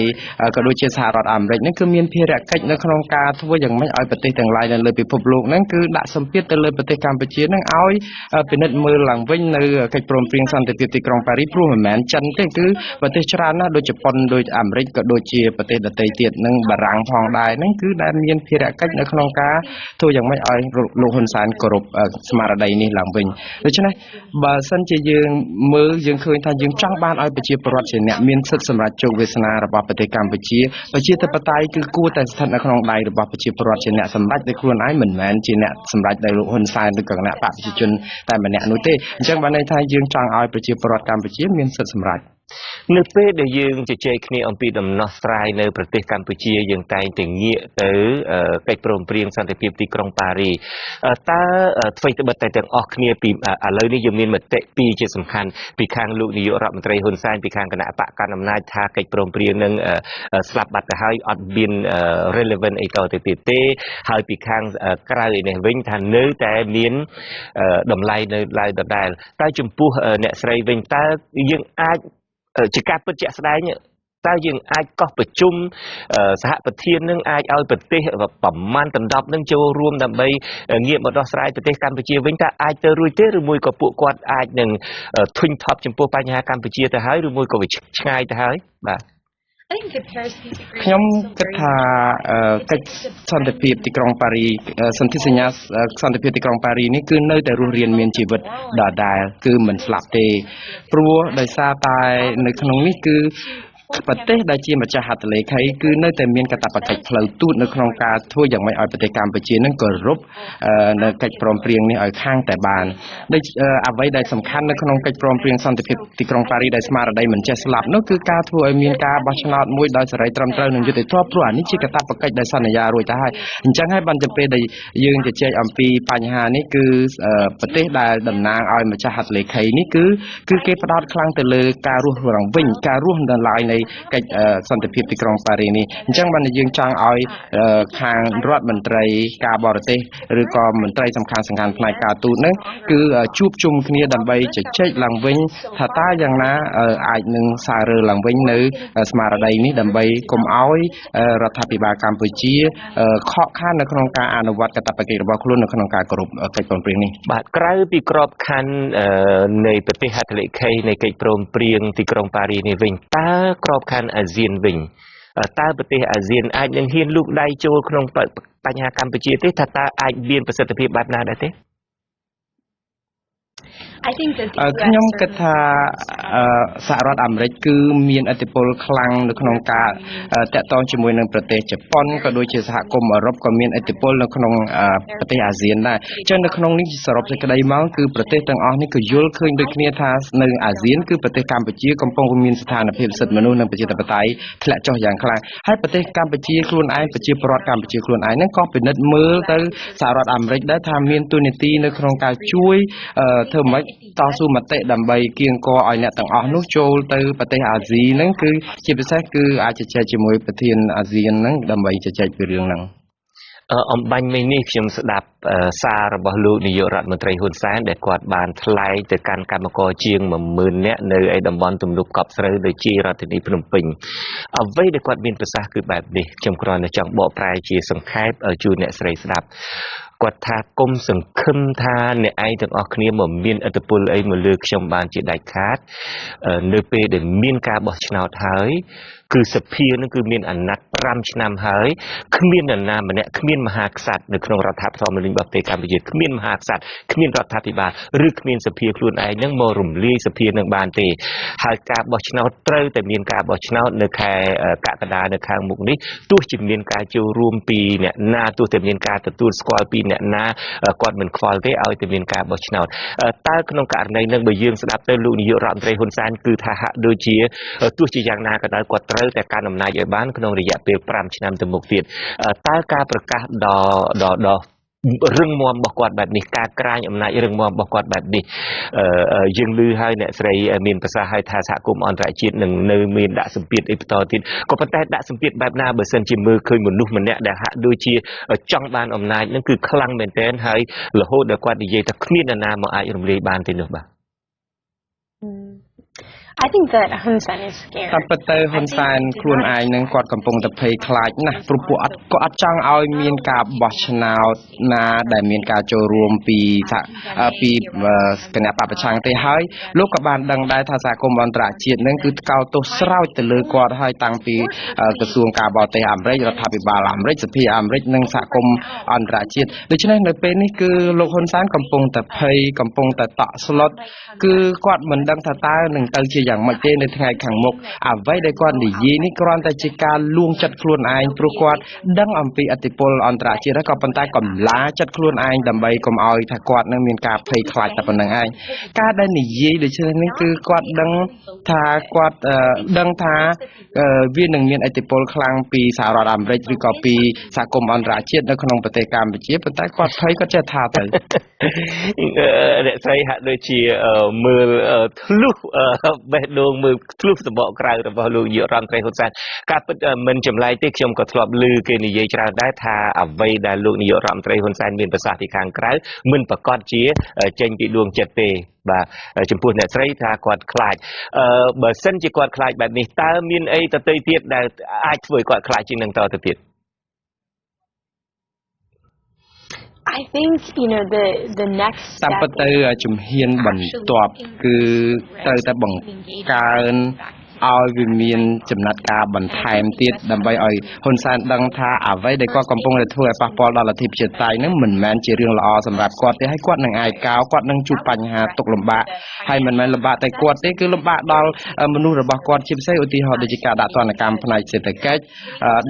A: ក៏ដូចជាសហរដ្ឋអាមេរិកនេះគឺមានភារកិច្ចនៅក្នុងការធ្វើយ៉ាងម៉េចឲ្យប្រទេសទាំងឡាយនៅលើពិភពលោកហ្នឹងគឺដាក់សម្ពាធទៅលើប្រទេសកម្ពុជានឹងឲ្យពិនិត្យមើលឡើងវិញនៅកិច្ចព្រមព្រៀងសន្តិភាពទីក្រុងប៉ារីសព្រោះមិនមែនចិនទេគឺប្រទេសច្រើនណាស់ដូចជប៉ុនដូចអាមេរិកក៏ដូចជាប្រទេសដទៃទៀតនឹងបារាំងផងដែរហ្នឹងគឺដែលមានភារកិច្ចនៅក្នុងការធ្វើយ៉ាងម៉េចឲ្យលោកហ៊ុនសែនគោរពស្មារតីនេះឡើងវិញដូច្នេះបើសិនជាយើងមើលយើងឃើញថាយើងចង់បានឲ្យប្រជាពលរដ្ឋជាអ្នកមានសិទ្ធិសម្រាប់ជោគវាសនារបស់ប្រទេសកម្ពុជាប្រជាធិបតេយ្យគឺគួរតែស្ថិតនៅក្នុងដៃរបស់ប្រជាពលរដ្ឋជាអ្នកសម្រេចដោយខ្លួនឯងមិនមែនជាអ្នកសម្រេចដោយលោកហ៊ុនសែនឬក៏គណៈបកប្រជាជនតែម្នាក់នោះទេអញ្ចឹងបានន័យថាយើងចង់ឲ្យប្រជាពលរដ្ឋកម្ពុជាមានសិទ្ធិសម្រេច
D: នៅពេលដែលយើងជជែកគ្នាអំពីដំណោះស្រាយនៅប្រទេសកម្ពុជាយើងតែងតែងាកទៅកិច្ចព្រមព្រៀងសន្តិភាពទីក្រុងប៉ារីតើអ្វីត្បិតតែទាំងអស់គ្នាពីឥឡូវនេះយើងមានមតិពីរជាសំខាន់ពីខាងលោកនាយករដ្ឋមន្ត្រីហ៊ុនសែនពីខាងគណៈបកកណ្ដាលអំណាចថាកិច្ចព្រមព្រៀងនឹងស្លាប់បាត់ទៅហើយអត់មាន relevant អីតទៅទៀតទេហើយពីខាងក្រៅឯនេះវិញថានៅតែមានតម្លៃនៅឡើយដដែលតែចំពោះអ្នកស្រីវិញតើយើងអាចជាការពិតជាក់ស្ដែង តើយើងអាចកោះប្រជុំសហប្រធាននឹងអាចឲ្យប្រទេសប្រមាណដណ្ដប់នឹងចូលរួមដើម្បីងាកមកដោះស្រាយប្រទេសកម្ពុជាវិញតើអាចទៅរួចទេឬមួយក៏ពួកគាត់អាចនឹងធុញថប់ចំពោះបញ្ហាកម្ពុជាទៅហើយឬមួយក៏វាឆ្ងាយទៅហើយបាទ
A: ខ្ញុំគិតថាកិច្ចសន្តិភាពទីក្រុងប៉ារីសន្ធិសញ្ញាសន្តិភាពទីក្រុងប៉ារីនេះគឺនៅតែរស់រានមានជីវិតដដែលគឺមិនស្លាប់ទេព្រោះដោយសារតែនៅក្នុងនេះគឺប្រទេសដែលជាម្ចាស់ហត្ថលេខីគឺនៅតែមានកាតព្វកិច្ចផ្លូវទូតនៅក្នុងការធ្វើយ៉ាងម៉េចឲ្យប្រទេសកម្ពុជានឹងគោរពនៅកិច្ចព្រមព្រៀងនេះឲ្យខាងតែបានដូចអ្វីដែលសំខាន់នៅក្នុងកិច្ចព្រមព្រៀងសន្តិភាពទីក្រុងប៉ារីដែលស្មារតីមិនចេះស្លាប់នោះគឺការធ្វើឲ្យមានការបោះឆ្នោតមួយដោយសេរីត្រឹមត្រូវនិងយុត្តិធម៌ព្រោះអានេះជាកាតព្វកិច្ចដែលសន្យារួចទៅហើយអញ្ចឹងហើយបានទៅពេលដែលយើងជជែកអំពីបញ្ហានេះគឺប្រទេសដែលតំណាងឲ្យម្ចាស់ហត្ថលេខីនេះគឺគេផ្ដោតខ្លាំងទៅលើការរស់រងវិញការរស់នៅឡើយនៃកិច្ចសន្តិភាពទីក្រុងប៉ារីនេះអញ្ចឹងបានយើងចង់ឲ្យខាងរដ្ឋមន្ត្រីការបរទេសឬក៏មន្ត្រីសំខាន់ផ្នែកការទូតហ្នឹងគឺជួបជុំគ្នាដើម្បីជជែកឡើងវិញថាតើយ៉ាងណាអាចនឹងសាររើឡើងវិញនៅស្មារតីនេះដើម្បីកុំឲ្យរដ្ឋាភិបាលកម្ពុជាខកខាននៅក្នុងការអនុវត្តកាតព្វកិច្ចរបស់ខ្លួននៅក្នុងការគោរពកិច្ចព្រមព្រៀងនេះ
D: បាទក្រៅពីក្របខ័ណ្ឌនៃប្រទេសហត្ថលេខីនៃកិច្ចព្រមព្រៀងទីក្រុងប៉ារីនេះវិញតើក្របខ័ណ្ឌអាស៊ានវិញតើប្រទេសអាស៊ានអាចនឹងហ៊ានលូកដៃចូលក្នុងបញ្ហាកម្ពុជាទេថាតើអាចមានប្រសិទ្ធភាពបែបណាដែរទេ
A: ខ្ញុំគិតថាសហរដ្ឋអាមេរិកគឺមានឥទ្ធិពលខ្លាំងនៅក្នុងការតាក់ទងជាមួយនឹងប្រទេសជប៉ុនក៏ដូចជាសហគមន៍អឺរ៉ុបក៏មានឥទ្ធិពលនៅក្នុងប្រទេសអាស៊ានដែរអញ្ចឹងនៅក្នុងនេះសរុបសេចក្តីមកគឺប្រទេសទាំងអស់នេះក៏យល់ឃើញដូចគ្នាថានៅអាស៊ានគឺប្រទេសកម្ពុជាកំពុងមានស្ថានភាពសិទ្ធិមនុស្សនិងប្រជាធិបតេយ្យធ្លាក់ចុះយ៉ាងខ្លាំងហើយប្រទេសកម្ពុជាខ្លួនឯងប្រជាពលរដ្ឋកម្ពុជាខ្លួនឯងហ្នឹងក៏ពិនិត្យមើលទៅសហរដ្ឋអាមេរិកដែរថាមានទូនីតិនៅក្នុងការជួយធ្វើម៉េចតស៊ូមតិដើម្បីគៀងគរឲ្យអ្នកទាំងអស់នោះចូលទៅប្រទេសអាស៊ីហ្នឹងគឺជាពិសេសគឺអាចជជែកជាមួយប្រធានអាស៊ានហ្នឹងដើម្បីជជែកពីរឿងហ្នឹង
D: អំបញ្ញមិញនេះខ្ញុំស្ដាប់សាររបស់លោកនាយករដ្ឋមន្ត្រីហ៊ុនសែនដែលគាត់បានថ្លែងទៅកាន់កម្មករជាង 10000 នាក់នៅឯតំបន់ទំនប់កប់ស្រូវដូចជារដ្ឋធានីភ្នំពេញអ្វីដែលគាត់មានប្រសាសន៍គឺបែបនេះខ្ញុំគ្រាន់តែចង់បកប្រែជាសង្ខេបជូនអ្នកស្រីស្ដាប់គាត់ថាគុំសង្ឃឹមថាអ្នកឯងទាំងអស់គ្នាមកមានឥទ្ធិពលអីមកលើខ្ញុំបានជាដាច់ខាតនៅពេលដែលមានការបោះឆ្នោតហើយគឺសភានឹងគឺមានអាណត្តិ5ឆ្នាំហើយគ្មាននរណាម្នាក់គ្មានមហាក្សត្រនៅក្នុងរដ្ឋធម្មនុញ្ញរបស់ប្រទេសកម្ពុជាគ្មានមហាក្សត្រគ្មានរដ្ឋាភិបាលឬគ្មានសភាខ្លួនឯងនឹងមករំលាយសភានឹងបានទេហើយការបោះឆ្នោតត្រូវតែមានការបោះឆ្នោតនៅខែកក្កដានៅខាងមុខនេះទោះជាមានការចូលរួមពីអ្នកណាទោះតែមានការទទួលស្គាល់ពីអ្នកណាគាត់មិនខ្វល់ទេឲ្យតែមានការបោះឆ្នោតតើក្នុងករណីនឹងបើយើងស្ដាប់ទៅលោកនាយករដ្ឋមន្ត្រីហ៊ុនសែនគឺថាហាក់ដូចជាទោះជាយ៉ាងណាក៏ដោយគាត់ត្រូវតែកាន់អំណាចឲ្យបានក្នុងរយៈពេល5ឆ្នាំទៅមុខទៀតតើការប្រកាសដល់រឹងមាំរបស់គាត់បែបនេះការក្រាញអំណាចរឹងមាំរបស់គាត់បែបនេះយើងឮហើយអ្នកស្រីមានប្រសាសន៍ឲ្យថាសហគមន៍អន្តរជាតិនឹងនៅមានដាក់សម្ពាធអីបន្តទៀតក៏ប៉ុន្តែដាក់សម្ពាធបែបណាបើសិនជាមើលឃើញមនុស្សម្នាក់ដែលហាក់ដូចជាចង់បានអំណាចនឹងគឺខ្លាំងមែនទែនហើយរហូតដល់គាត់និយាយថាគ្មាននរណាមកអាចរំលាយបានទេនោះបាទ
G: I think that Hun Sen is scared.
A: តែពិតទៅហ៊ុនសែនខ្លួនឯងនឹងគាត់កំពុងតែភ័យខ្លាចណាស់ព្រោះគាត់អត់ចង់ឲ្យមានការបោះឆ្នោតណាដែលមានការចូលរួមពីគណៈបព្វប្រឆាំងទេហើយលោកក៏បានដឹងដែរថាសហគមន៍អន្តរជាតិនឹងគឺថ្កោលទោសស្រោចទៅលើគាត់ហើយតាំងពីក្រសួងការបរទេសអាមេរិករដ្ឋាភិបាលអាមេរិកសភាអាមេរិកនិងសហគមន៍អន្តរជាតិដូច្នេះនៅពេលនេះគឺលោកហ៊ុនសែនកំពុងតែភ័យកំពុងតែតក់ស្លុតគឺគាត់មិនដឹងថាតើនឹងទៅជាយ៉ាងម៉េចទេនៅថ្ងៃខាងមុខអ្វីដែលគាត់និយាយនេះគ្រាន់តែជាការលួងចិត្តខ្លួនឯងព្រោះគាត់ដឹងអំពីឥទ្ធិពលអន្តរជាតិហើយក៏ប៉ុន្តែកំឡាចិត្តខ្លួនឯងដើម្បីកុំឲ្យថាគាត់នឹងមានការភ័យខ្លាចតែប៉ុណ្្នឹងឯងការដែលនិយាយដូចនេះគឺគាត់ដឹងថាវានឹងមានឥទ្ធិពលខ្លាំងពីសហរដ្ឋអាមេរិកឬក៏ពីសហគមន៍អន្តរជាតិនៅក្នុងប្រទេសកម្ពុជាប៉ុន្តែគាត់ភ័យគាត់ចេះថាទៅ
D: អ្នកស្រីហាក់ដូចជាមើលធ្លុះបេះដូងមើលធ្លុះសម្បកក្រៅរបស់លោកនាយករដ្ឋមន្ត្រីហ៊ុនសែនការពិតមិនចម្លែកទេខ្ញុំក៏ធ្លាប់ឮគេនិយាយច្រើនដែរថាអ្វីដែលលោកនាយករដ្ឋមន្ត្រីហ៊ុនសែនមានប្រសាសន៍ពីខាងក្រៅមិនប្រកាសជាចេញពីដួងចិត្តទេបាទចំពោះអ្នកស្រីថាគាត់ខ្លាចបើសិនជាគាត់ខ្លាចបែបនេះតើមានអីទៅទៀតដែលអាចធ្វើឲ្យគាត់ខ្លាចជាងនឹងតទៅទៀត
G: I think the next
A: តាមពិតទៅជំហានបន្ទាប់គឺត្រូវតែបង្កើនឲ្យវាមានចំណាត់ការបន្ថែមទៀតដើម្បីឲ្យហ៊ុនសែនដឹងថាអ្វីដែលគាត់កំពុងតែធ្វើឲ្យប៉ះពាល់ដល់លទ្ធិប្រជាធិបតេយ្យនឹងមិនមែនជារឿងល្អសម្រាប់គាត់ទេហើយគាត់នឹងអាចកោគាត់នឹងជួបបញ្ហាទុក្ខលំបាកហើយមិនមែនលំបាកតែគាត់ទេគឺលំបាកដល់មនុស្សរបស់គាត់ជាពិសេសឧទាហរណ៍ដូចជាការដាក់ទណ្ឌកម្មផ្នែកសេដ្ឋកិច្ច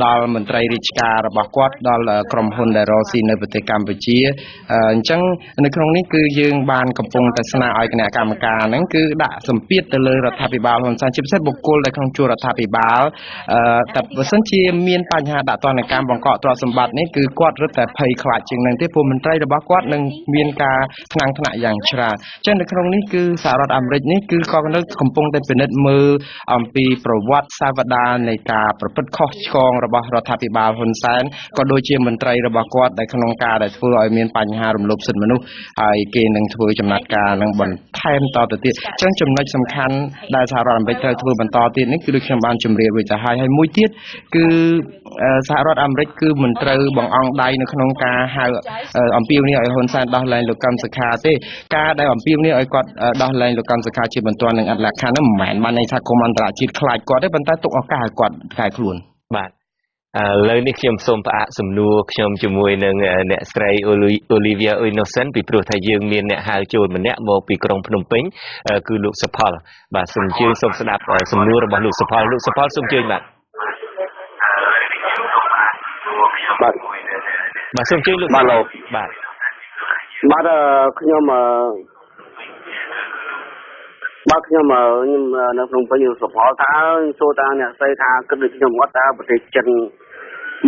A: ដល់មន្ត្រីរាជការរបស់គាត់ដល់ក្រុមហ៊ុនដែលរកស៊ីនៅប្រទេសកម្ពុជាអញ្ចឹងនៅក្នុងនេះគឺយើងបានកំពុងតែស្នើឲ្យគណៈកម្មការហ្នឹងគឺដាក់សម្ពាធទៅលើរដ្ឋាភិបាលហ៊ុនសែនជាពិសេសបុគ្គលដែលក្នុងជួររដ្ឋាភិបាលតែបើសិនជាមានបញ្ហាដាក់ទណ្ឌកម្មបង្កកទ្រព្យសម្បត្តិនេះគឺគាត់រឹតតែភ័យខ្លាចជាងនឹងទេព្រោះមន្ត្រីរបស់គាត់នឹងមានការថ្នាំងថ្នាក់យ៉ាងច្រើនអញ្ចឹងនៅក្នុងនេះគឺសហរដ្ឋអាមេរិកនេះគឺក៏នៅកំពុងតែពិនិត្យមើលអំពីប្រវត្តិសាវតានៃការប្រព្រឹត្តខុសឆ្គងរបស់រដ្ឋាភិបាលហ៊ុនសែនក៏ដូចជាមន្ត្រីរបស់គាត់ដែលក្នុងការដែលធ្វើឲ្យមានបញ្ហារំលោភសិទ្ធិមនុស្សហើយគេនឹងធ្វើចំណាត់ការនឹងបន្ថែមតទៅទៀតអញ្ចឹងចំណុចសំខាន់ដែលសហរដ្ឋអាមេរិកត្រូវធ្វើបន្តទៀតនេះគឺដូចខ្ញុំបានជម្រាបរួចទៅហើយមួយទៀតគឺសហរដ្ឋអាមេរិកគឺមិនត្រូវបង្អង់ដៃនៅក្នុងការហៅអំពាវនាវឲ្យហ៊ុនសែនដោះលែងលោកកឹមសុខាទេការដែលអំពាវនាវឲ្យគាត់ដោះលែងលោកកឹមសុខាជាបន្ទាន់នឹងអត់លក្ខខណ្ឌនោះមិនមែនបានន័យថាគុំអន្តរជាតិខ្លាចគាត់ទេប៉ុន្តែទុកឱកាសឲ្យគាត់កែខ្លួន
D: បាទឥឡូវនេះខ្ញុំសូមផ្អាកសំណួរខ្ញុំជាមួយនឹងអ្នកស្រី Olivia Innocent ពីព្រោះថាយើងមានអ្នកហៅចូលម្នាក់មកពីក្រុងភ្នំពេញគឺលោកសុផលបាទសូមអញ្ជើញសូមស្ដាប់សំណួររបស់លោកសុផលសូមអញ្ជើញបាទសូមអញ្ជើញលោកបាទ
F: ខ្ញុំនៅក្នុងពេញសុផលថាសួរតាអ្នកស្រីថាគិតដូចខ្ញុំគាត់ថាប្រទេសចិន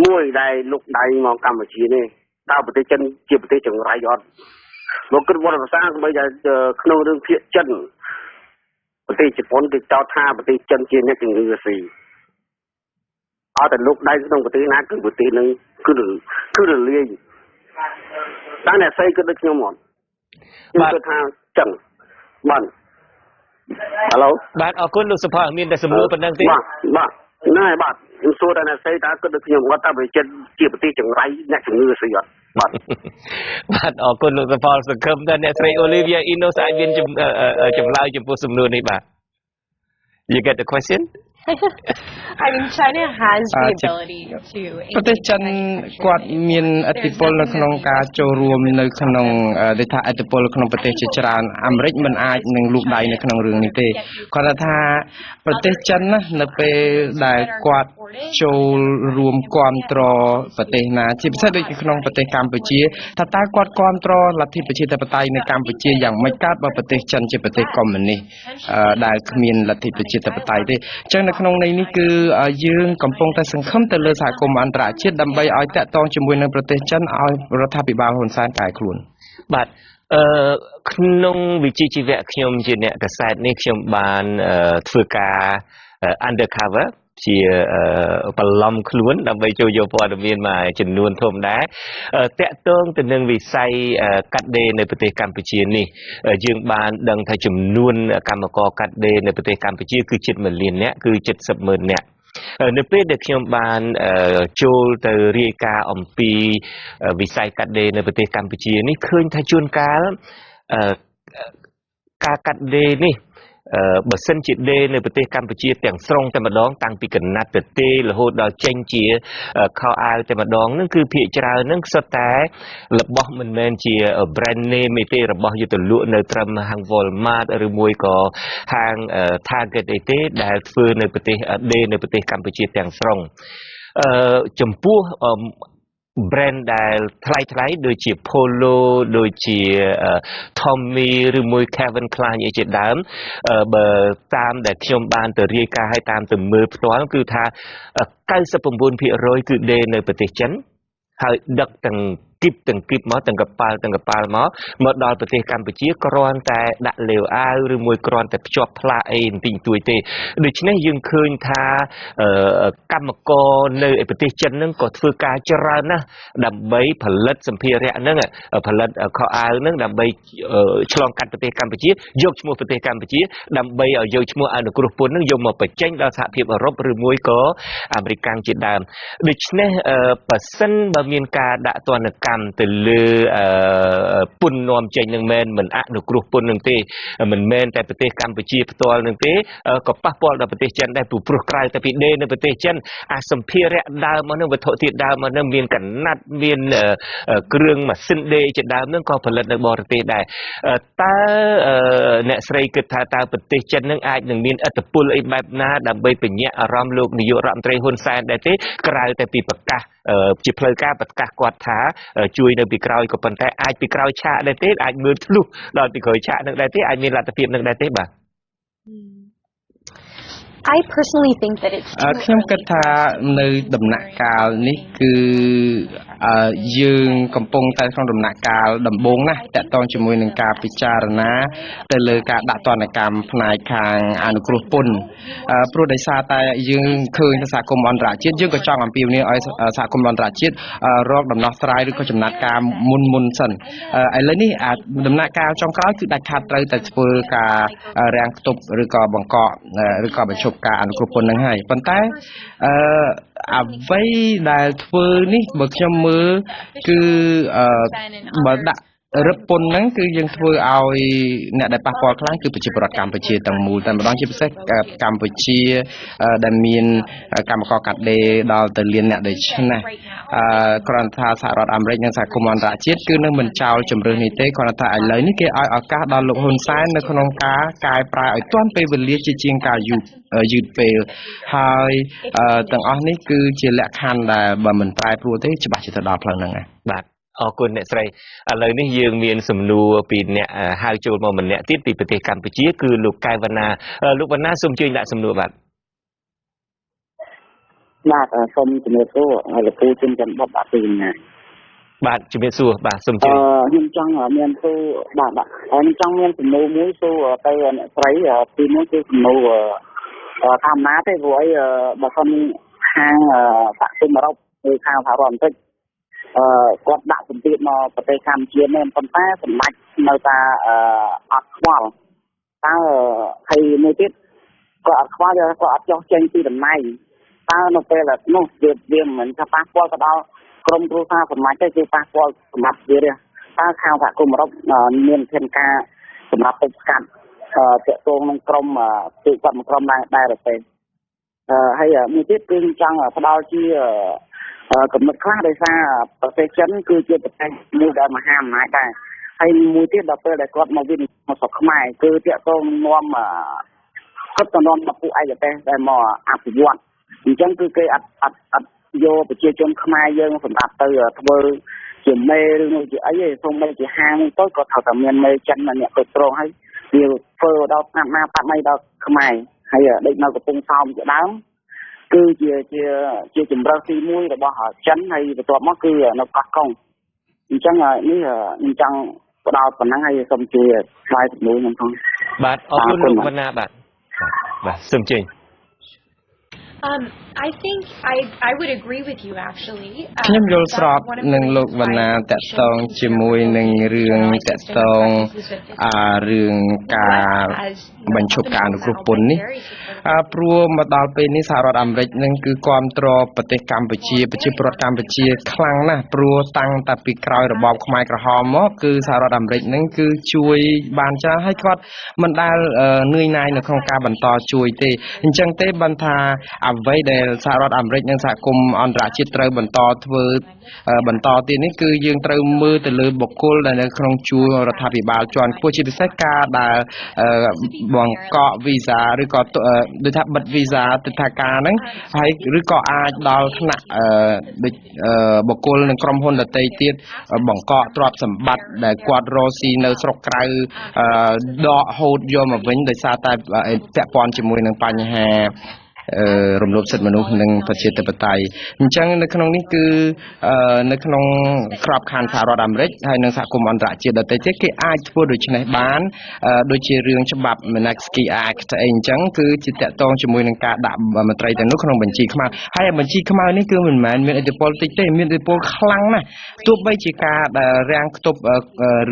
F: មួយដែលលុកដៃមកកម្ពុជានេះតើប្រទេសចិនជាប្រទេសចង្រៃអត់មកគិតវត្តសាស្ត្របីតែក្នុងរឿងភាគចិនប្រទេសជប៉ុនគេចោទថាប្រទេសចិនជាអ្នកជំងឺស៊ីអត់តែលុកដៃក្នុងប្រទេសណាគឺប្រទេសនឹងគឺរលាយតើអ្នកស្រីគិតដូចខ្ញុំអត់ខ្ញុំគិតថាចឹងបាទហៅឡូ
D: បាទអរគុណលោកសុផលមានតែសំណួរប៉ុណ្ណឹងទេ
F: បាទណែបាទខ្ញុំសួរតែអ្នកស្រីតើគិតដូចខ្ញុំគាត់ថាប្រទេសចិនជាប្រទេសចង្រៃអ្នកជំងឺស្អីអត់
D: បាទអរគុណលោកសុផលសង្ឃឹមថាអ្នកស្រី Olivia Innocent អាចមានចម្លើយចំពោះសំណួរនេះបាទ You get the question
G: I mean China has the ability to
A: ប្រទេសចិនគាត់មានឥទ្ធិពលនៅក្នុងការចូលរួមនៅក្នុងដែលថាឥទ្ធិពលក្នុងប្រទេសជាច្រើនអាមេរិកមិនអាចនឹងលូកដៃនៅក្នុងរឿងនេះទេគាត់ថាប្រទេសចិនណានៅពេលដែលគាត់ចូលរួមគ្រប់គ្រងប្រទេសណាជាពិសេសដូចក្នុងប្រទេសកម្ពុជាថាតើគាត់គ្រប់គ្រងលទ្ធិប្រជាធិបតេយ្យនៅកម្ពុជាយ៉ាងម៉េចកើតបើប្រទេសចិនជាប្រទេសកុម្មុយនីសដែលគ្មានលទ្ធិប្រជាធិបតេយ្យទេអញ្ចឹងនៅក្នុងនេះគឺយើងកំពុងតែសង្ឃឹមទៅលើសហគមន៍អន្តរជាតិដើម្បីឲ្យតាក់ទងជាមួយនឹងប្រទេសចិនឲ្យរដ្ឋាភិបាលហ៊ុនសែនកែខ្លួន
D: បាទក្នុងវិជ្ជាជីវៈខ្ញុំជាអ្នកកសែតនេះខ្ញុំបានធ្វើការ undercover ជាបន្លំខ្លួនដើម្បីចូលយកព័ត៌មានមួយចំនួនធំដែរតាក់ទងទៅនឹងវិស័យកាត់ដេរនៅប្រទេសកម្ពុជានេះយើងបានដឹងថាចំនួនកម្មករកាត់ដេរនៅប្រទេសកម្ពុជាគឺជិត1លាននាក់គឺ70,000នាក់នៅពេលដែលខ្ញុំបានចូលទៅរាយការណ៍អំពីវិស័យកាត់ដេរនៅប្រទេសកម្ពុជានេះឃើញថាជួនកាលការកាត់ដេរនេះបើសិនជាដេរនៅប្រទេសកម្ពុជាទាំងស្រុងតែម្ដងតាំងពីកណាត់ទៅទេរហូតដល់ចេញជាខោអាវតែម្ដងហ្នឹងគឺភាគច្រើនហ្នឹងសុទ្ធតែរបស់មិនមែនជា brand name ទេរបស់យុទ្ធលក់នៅត្រឹមហាង Walmart ឬមួយក៏ហាង Target អីទេដែលធ្វើនៅប្រទេសដេរនៅប្រទេសកម្ពុជាទាំងស្រុងចំពោះbrand ដែលថ្លៃដូចជា Polo ដូចជា Tommy ឬមួយ Calvin Klein អីជាដើមបើតាមដែលខ្ញុំបានទៅរាយការណ៍ឲ្យតាមទៅមើលផ្ទាល់គឺថា 99% គឺដេរនៅប្រទេសចិនហើយដឹកទាំង គីបទាំងគីបមកទាំងកប៉ាល់មកដល់ប្រទេសកម្ពុជាគ្រាន់តែដាក់លាវអាវឬមួយគ្រាន់តែភ្ជាប់ផ្លាកអីបន្តិចតួចទេដូច្នេះយើងឃើញថាកម្មករនៅប្រទេសចិនហ្នឹងក៏ធ្វើការច្រើនណាស់ដើម្បីផលិតសម្ភារៈហ្នឹងផលិតខោអាវហ្នឹងដើម្បីឆ្លងកាត់ប្រទេសកម្ពុជាយកឈ្មោះប្រទេសកម្ពុជាដើម្បីឲ្យយកឈ្មោះអនុគ្រោះពន្ធហ្នឹងយកមកបញ្ចេញដល់សហភាពអឺរ៉ុបឬមួយក៏អាមេរិកជាដើមដូច្នេះប៉ះសិនបើមានការដាក់ទណ្ឌកម្មទៅលើពន្ធនាំចេញនឹងមិនអនុគ្រោះពន្ធនឹងទេមិនមែនតែប្រទេសកម្ពុជាផ្ទាល់នឹងទេក៏ប៉ះពាល់ដល់ប្រទេសចិនដែរព្រោះក្រៅតែពីដេនៅប្រទេសចិនអាសម្ភារៈដើមមកនឹងវត្ថុធាតុដើមមកនឹងមានកណាត់មានគ្រឿងម៉ាស៊ីនដេជាដើមនឹងក៏ផលិតនៅបរទេសដែរតើអ្នកស្រីគិតថាតើប្រទេសចិននឹងអាចនឹងមានឥទ្ធិពលអីបែបណាដើម្បីពញ្ញាក់អារម្មណ៍លោកនាយករដ្ឋមន្ត្រីហ៊ុនសែនដែរទេក្រៅតែពីប្រកាសជាផ្លូវការប្រកាសគាត់ថាជួយនៅពីក្រោយក៏ប៉ុន្តែអាចពីក្រោយឆាកដែរទេអាចមើលធ្លុះដល់ពីក្រោយឆាកនឹងដែរទេអាចមានលទ្ធភាពនឹងដែរទេបាទ
G: I personally think that it's
A: ខ្ញុំគិតថានៅដំណាក់កាលនេះគឺយើងកំពុងតែក្នុងដំណាក់កាលដំបូងណាស់តកតងជាមួយនឹងការពិចារណាទៅលើការដាក់ទណ្ឌកម្មផ្នែកខាងអនុគ្រោះពន្ធព្រោះដោយសារតែយើងឃើញថាសហគមន៍អន្តរជាតិយើងក៏ចង់អំពាវនាវឲ្យសហគមន៍អន្តរជាតិរកដំណោះស្រាយឬក៏ចំណាត់ការមុនសិនឥឡូវនេះដំណាក់កាលចុងក្រោយគឺដាច់ខាតត្រូវតែធ្វើការរាំងខ្ទប់ឬក៏បង្កកឬក៏បញ្ឈប់ការអនុគ្រោះពន្ធនឹងហើយប៉ុន្តែអ្វីដែលធ្វើនេះបើខ្ញុំមើលគឺបើដាក់រឹបពន្ធហ្នឹងគឺយើងធ្វើឲ្យអ្នកដែលប៉ះពាល់ខ្លាំងគឺប្រជាពលរដ្ឋកម្ពុជាទាំងមូលតែម្ដងជាពិសេសកម្ពុជាដែលមានកម្មករកាត់ដេរដល់ទៅលានអ្នកដូចនេះគ្រាន់ថាសហរដ្ឋអាមេរិកនិងសហគមន៍អន្តរជាតិគឺនឹងមិនចោលជំរឿននេះទេគ្រាន់តែឥឡូវនេះគេឲ្យឱកាសដល់លោកហ៊ុនសែននៅក្នុងការកែប្រែឲ្យទាន់ពេលវេលាជាជាងការយឺតពេលហើយទាំងអស់នេះគឺជាលក្ខខណ្ឌដែលបើមិនប្រែប្រួលទេច្បាស់ជាទៅដល់ផ្លូវហ្នឹងហើយ
D: បាទអរគុណអ្នកស្រីឥឡូវនេះយើងមានសំណួរពីអ្នកហៅចូលមកម្នាក់ទៀតពីប្រទេសកម្ពុជាគឺលោកកែវវណ្ណាលោកវណ្ណាសូមជួយដាក់សំណួរបាទ
F: សូមជំរាបសួរលោកពូជំរាបបបពីណា
D: បាទជំរាបសួរបាទសូមជួយ
F: ខ្ញុំចង់មានសួរបាទខ្ញុំចង់មានសំណួរមួយសួរទៅអ្នកស្រីទីមួយគឺសំណួរធម្មតាទេព្រោះអីបើសិនខាងសហគមន៍អឺរ៉ុបឬខាងសហរដ្ឋអាមេរិកគាត់ដាក់សម្ពាធមកប្រទេសកម្ពុជាមែនប៉ុន្តែសម្ដេចនៅតែអត់ខ្វល់តើហើយមួយទៀតគាត់អត់ខ្វល់គាត់អត់ចោះចេញពីតំណែងតើនៅពេលនោះវាមិនថាប៉ះពាល់ទៅដល់ក្រមគ្រួសារសម្ដេចទេគឺប៉ះពាល់សម្រាប់វាទេតើខាងសហគមន៍អឺរ៉ុបមានវិធានការសម្រាប់ទប់ស្កាត់ទាក់ទងនឹងក្រមគឺគាត់មកក្រមដែរទេហើយមួយទៀតគឺចង់ផ្ដល់ជាកំណត់ខ្លះដោយសារប្រទេសចិនគឺជាប្រទេសមួយដែលមហាអំណាចដែរហើយមួយទៀតដល់ពេលដែលគាត់មកវិញមកស្រុកខ្មែរគឺទាក់ទងនាំគាត់ទៅនាំមកពួកឯកទេសដែលមកអភិវឌ្ឍអញ្ចឹងគឺគេអត់យកប្រជាជនខ្មែរយើងសម្រាប់ទៅធ្វើជាមេឬមួយជាអីទេសូម្បីជាហាងទៅក៏ត្រូវតែមានមេចិនអ្នកគ្រប់គ្រងហើយវាធ្វើដល់ស្នាប់ណាប៉ាត់ដល់ខ្មែរហើយដូចនៅកំពង់សោមជាដើមគឺជាជំរើសទី1របស់ចិនហើយបន្ទាប់មកគឺនៅកោះកុងអញ្ចឹងនេះខ្ញុំចង់ផ្ដល់ប៉ុណ្ណឹងហើយសូមជួយឆ្លើយជំនួយខ្ញុំផង
D: បាទអរគុណលោកវណ្ណាបាទសូមជើញ
G: I think I would agree with you actually
A: ខ្ញុំយល់ស្របនឹងលោកវណ្ណាតកតងជាមួយនឹងរឿងតកតងរឿងការបញ្ឈប់ការអនុគ្រោះពន្ធនេះព្រោះមកដល់ពេលនេះសហរដ្ឋអាមេរិកនឹងគឺគ្រប់គ្រងប្រទេសកម្ពុជាប្រជាពលរដ្ឋកម្ពុជាខ្លាំងណាស់ព្រោះតាំងតែពីក្រោយរបបខ្មែរក្រហមមកគឺសហរដ្ឋអាមេរិកនឹងគឺជួយបានច្រើនហើយគាត់មិនដែលនឿយណាយនៅក្នុងការបន្តជួយទេអញ្ចឹងទេបានថាអ្វីដែលសហរដ្ឋអាមេរិកនិងសហគមន៍អន្តរជាតិត្រូវបន្តធ្វើបន្តទៀតនេះគឺយើងត្រូវមើលទៅលើបុគ្គលដែលនៅក្នុងជួររដ្ឋាភិបាលជាន់ខ្ពស់ជាពិសេសការដែលបង្កក់វីសាឬក៏ដូចថាបិទវីសាទិដ្ឋាការហ្នឹងហើយឬក៏អាចដល់ថ្នាក់ដូចបុគ្គលនិងក្រុមហ៊ុនដទៃទៀតបង្កក់ទ្រព្យសម្បត្តិដែលគាត់រកស៊ីនៅស្រុកក្រៅដកហូតយកមកវិញដោយសារតែពាក់ព័ន្ធជាមួយនឹងបញ្ហា រំលោភសិទ្ធិមនុស្សនិងប្រជាធិបតេយ្យអញ្ចឹងនៅក្នុងនេះគឺនៅក្នុងក្របខ័ណ្ឌសហរដ្ឋអាមេរិកហើយនិងសហគមន៍អន្តរជាតិដទៃទៀតគេអាចធ្វើដូច្នេះបានដូចជារឿងច្បាប់ Magnitsky Act អីអញ្ចឹងគឺជាតកតងជាមួយនឹងការដាក់មន្ត្រីទាំងនោះក្នុងបញ្ជីខ្មៅហើយបញ្ជីខ្មៅនេះគឺមិនមែនមានឥទ្ធិពលតិចទេមានឥទ្ធិពលខ្លាំងណាស់ទោះបីជាការរាំងខ្ទប់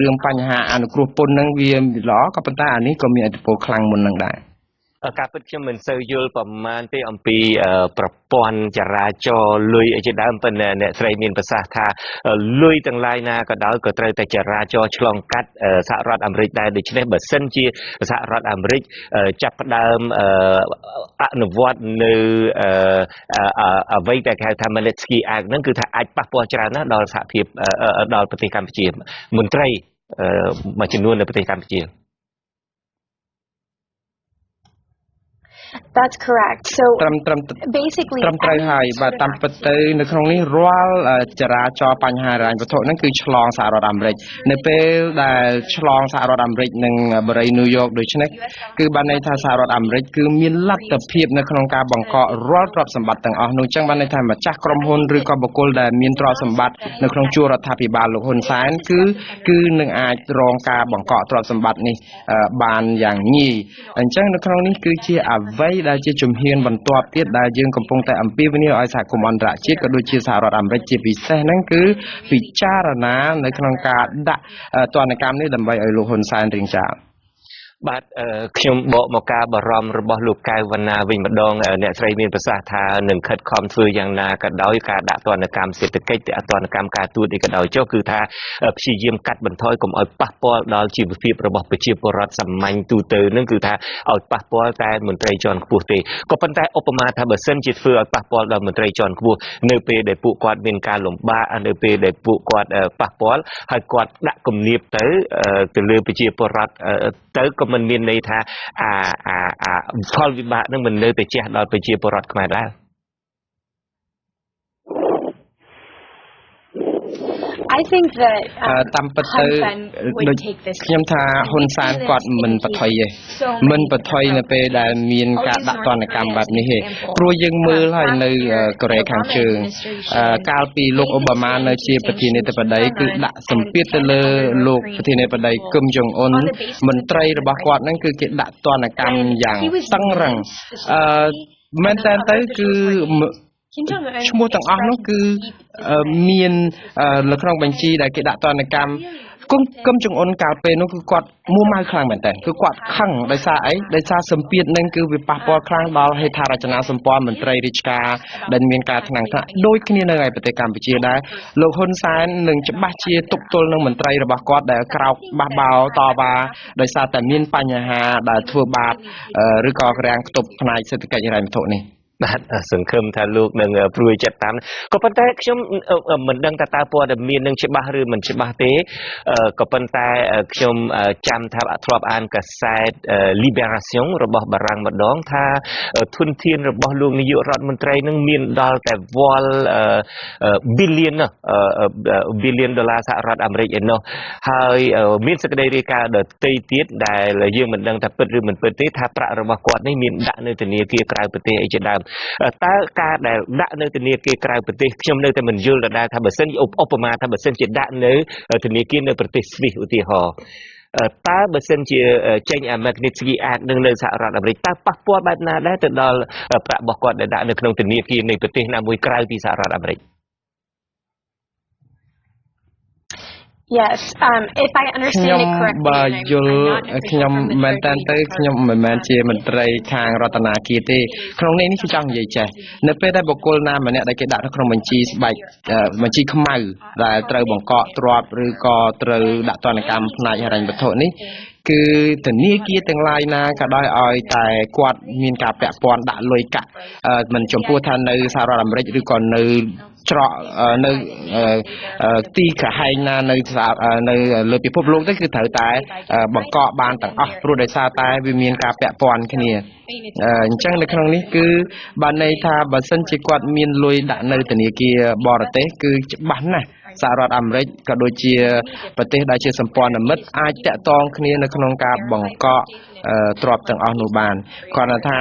A: រឿងបញ្ហាអនុគ្រោះពន្ធនឹងវាល្អក៏ប៉ុន្តែអានេះក៏មានឥទ្ធិពលខ្លាំងមុននឹងដែរ
D: ការពិតខ្ញុំមិនសូវយល់ប្រមាណទេអំពីប្រព័ន្ធចរាចរណ៍លុយអីជាដើមប៉ុន្តែអ្នកស្រីមានប្រសាសន៍ថាលុយទាំងឡាយណាក៏ដោយក៏ត្រូវតែចរាចរណ៍ឆ្លងកាត់សហរដ្ឋអាមេរិកដែរដូច្នេះបើសិនជាសហរដ្ឋអាមេរិកចាប់ផ្ដើមអនុវត្តនៅអ្វីដែលគេហៅថា Magnitsky Act ហ្នឹងគឺថាអាចប៉ះពាល់ច្រើនណាស់ដល់សហភាពដល់ប្រទេសកម្ពុជាមន្ត្រីមួយចំនួននៅប្រទេសកម្ពុជា
G: That's correct. So
A: ត្រឹម
G: basically
A: ត្រឹមត្រូវហើយបាទតាមពិតទៅនៅក្នុងនេះរាល់ចរាចរណ៍បញ្ហាហិរញ្ញវត្ថុហ្នឹងគឺឆ្លងសហរដ្ឋអាមេរិកនៅពេលដែលឆ្លងសហរដ្ឋអាមេរិកនិងបរិយាញូវយ៉កដូច្នេះគឺបានន័យថាសហរដ្ឋអាមេរិកគឺមានលទ្ធភាពនៅក្នុងការបង្កករាល់ទ្រព្យសម្បត្តិទាំងអស់នោះអញ្ចឹងបានន័យថាម្ចាស់ក្រុមហ៊ុនឬក៏បុគ្គលដែលមានទ្រព្យសម្បត្តិនៅក្នុងជួររដ្ឋាភិបាលលោកហ៊ុនសែនគឺនឹងអាចរងការបង្កកទ្រព្យសម្បត្តិនេះបានយ៉ាងងាយអញ្ចឹងនៅក្នុងនេះគឺជាអ្វីដែលជាជំហានបន្ទាប់ទៀតដែលយើងកំពុងតែអំពាវនាវឲ្យសហគមន៍អន្តរជាតិក៏ដូចជាសហរដ្ឋអាមេរិកជាពិសេសហ្នឹងគឺពិចារណានៅក្នុងការដាក់ទណ្ឌកម្មនេះដើម្បីឲ្យលោកហ៊ុនសែនរៀងចាល
D: បាទខ្ញុំបកមកការបារម្ភរបស់លោកកៅវណ្ណាវិញម្ដងអ្នកស្រីមានប្រសាសន៍ថានឹងខិតខំធ្វើយ៉ាងណាក៏ដោយការដាក់ទណ្ឌកម្មសេដ្ឋកិច្ចទណ្ឌកម្មការទូតអីក៏ដោយចុះគឺថាព្យាយាមកាត់បន្ថយកុំឲ្យប៉ះពាល់ដល់ជីវភាពរបស់ប្រជាពលរដ្ឋសាមញ្ញទូទៅនឹងគឺថាឲ្យប៉ះពាល់តែមន្ត្រីជាន់ខ្ពស់ទេក៏ប៉ុន្តែឧបមាថាបើសិនជាធ្វើឲ្យប៉ះពាល់ដល់មន្ត្រីជាន់ខ្ពស់នៅពេលដែលពួកគាត់មានការលំបាកនៅពេលដែលពួកគាត់ប៉ះពាល់ហើយគាត់ដាក់គំនាបទៅលើប្រជាពលរដ្ឋទៅក៏មិនមានន័យថាផលវិបាកនឹងមិននៅតែជះដល់ប្រជាពលរដ្ឋខ្មែរដែរ
G: I think that
A: តាមពិតទៅដូចខ្ញុំថាហ៊ុនសែនគាត់មិនបថុយទេមិនបថុយនៅពេលដែលមានការដាក់ទណ្ឌកម្មបែបនេះទេព្រោះយើងមើលហើយនៅកូរ៉េខាងជើងកាលពីលោកអូបាម៉ានៅជាប្រធានាធិបតីគឺដាក់សម្ពាធទៅលើលោកប្រធានាធិបតីគឹមចុងអ៊ុនមន្ត្រីរបស់គាត់ហ្នឹងគឺគេដាក់ទណ្ឌកម្មយ៉ាងតឹងរ៉ឹងមែនតើទៅគឺឈ្មោះទាំងអស់នោះគឺមាននៅក្នុងបញ្ជីដែលគេដាក់ទណ្ឌកម្មគឹមចុងអ៊ុនកាលពេលនោះគឺគាត់មួម៉ៅខ្លាំងមែនតើគឺគាត់ខឹងដោយសារអីដោយសារសម្ពាធនឹងគឺវាប៉ះពាល់ខ្លាំងដល់ហេដ្ឋារចនាសម្ព័ន្ធមន្ត្រីរាជការដែលមានការថ្នាំងថ្នាក់ដូចគ្នានៅឯប្រទេសកម្ពុជាដែរលោកហ៊ុនសែននឹងច្បាស់ជាទប់ទល់នឹងមន្ត្រីរបស់គាត់ដែលក្រោកបះបោតវ៉ាដោយសារតែមានបញ្ហាដែលធ្វើបាបឬក៏រាំងខ្ទប់ផ្នែកសេដ្ឋកិច្ចហិរញ្ញវត្ថុនេះ
D: បាទសង្ឃឹមថាលោកនឹងព្រួយចិត្តតាមក៏ប៉ុន្តែខ្ញុំមិនដឹងថាតើព័ត៌មាននឹងច្បាស់ឬមិនច្បាស់ទេក៏ប៉ុន្តែខ្ញុំចាំថាធ្លាប់អានកាសែត Libération របស់បារាំងម្ដងថាធនធានរបស់លោកនាយករដ្ឋមន្ត្រីនឹងមានដល់តែវ៉លbillion ដុល្លារសហរដ្ឋអាមេរិកឯនោះហើយមានសេចក្តីរាយការណ៍ដទៃទៀតដែលយើងមិនដឹងថាពិតឬមិនពិតទេថាប្រាក់របស់គាត់នេះមានដាក់នៅធនាគារក្រៅប្រទេសអីជាដើមតើការដែលដាក់នៅធនាគារក្រៅប្រទេសខ្ញុំនៅតែមិនយល់ដដែលថាបើសិនឧបមាថាបើសិនជាដាក់នៅធនាគារនៅប្រទេសស្វីសឧទាហរណ៍តើបើសិនជាចេញ Magnitsky Act នឹងនៅសហរដ្ឋអាមេរិកតើប៉ះពាល់បែបណាដែរទៅដល់ប្រាក់របស់គាត់ដែលដាក់នៅក្នុងធនាគារនៃប្រទេសណាមួយក្រៅពីសហរដ្ឋអាមេរិក
G: Yes, if I understand it correctly,
A: បើយល់ខ្ញុំមែនតើទៅខ្ញុំមិនមែនជាមន្ត្រីខាងរដ្ឋាភិបាលទេក្នុងនេះគឺចង់និយាយចេះនៅពេលដែលបុគ្គលណាម្នាក់ដែលគេដាក់នៅក្នុងបញ្ជីស្បែកបញ្ជីខ្មៅដែលត្រូវបង្កកទ្រព្យឬក៏ត្រូវដាក់ទណ្ឌកម្មផ្នែកហិរញ្ញវត្ថុនេះគឺធនាគារទាំងឡាយណាក៏ដោយឲ្យតែគាត់មានការពាក់ព័ន្ធដាក់លុយកាក់មិនចំពោះថានៅសហរដ្ឋអាមេរិកឬក៏នៅច្រកនៅទីក្រហែងណានៅលើពិភពលោកទៅគឺត្រូវតែបង្កកបានទាំងអស់ព្រោះដោយសារតែវាមានការពាក់ព័ន្ធគ្នាអញ្ចឹងនៅក្នុងនេះគឺបានន័យថាបើសិនជាគាត់មានលុយដាក់នៅធនាគារបរទេសគឺច្បាស់ណាស់ សហរដ្ឋអាមេរិកក៏ដូចជាប្រទេសដែលជាសម្ព័ន្ធមិត្តអាចតាក់ទងគ្នានៅក្នុងការបង្កក់ទ្របទាំងអស់នោះបានគាត់ថា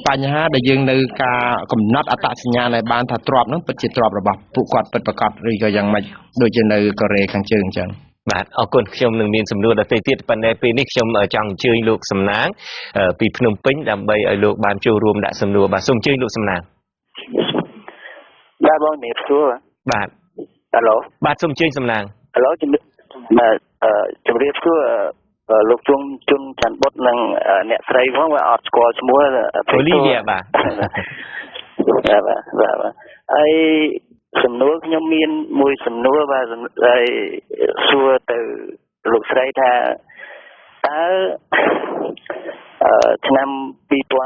A: បញ្ហាដែលយើងនៅការកំណត់អត្តសញ្ញាណឲ្យបានថាទ្របនោះពិតជាទ្របរបស់ពួកគាត់ពិតប្រាកដឬក៏យ៉ាងម៉េចដូចជានៅកូរ៉េខាងជើងអញ្ចឹង
D: បាទអរគុណខ្ញុំនឹងមានសំណួរដទៃទៀតប៉ុន្តែពេលនេះខ្ញុំចង់អញ្ជើញលោកសំណាងពីភ្នំពេញដើម្បីឲ្យលោកបានចូលរួមដាក់សំណួរបាទសូមអញ្ជើញលោកសំណាង
F: បាទបងជំរាបសួរ
D: បាទ
F: ហេឡូ
D: បាទសូមអញ្ជើញសំណាង
F: ហេឡូជំរាបសួរលោកជួងជុនច័ន្ទបុតនិងអ្នកស្រីផងវាអត់ស្គាល់ឈ្មោះ
D: អូលីវីបាទ
F: ហើយសំណួរខ្ញុំមានមួយសំណួរបាទហើយសួរទៅលោកស្រីថាតើឆ្នាំ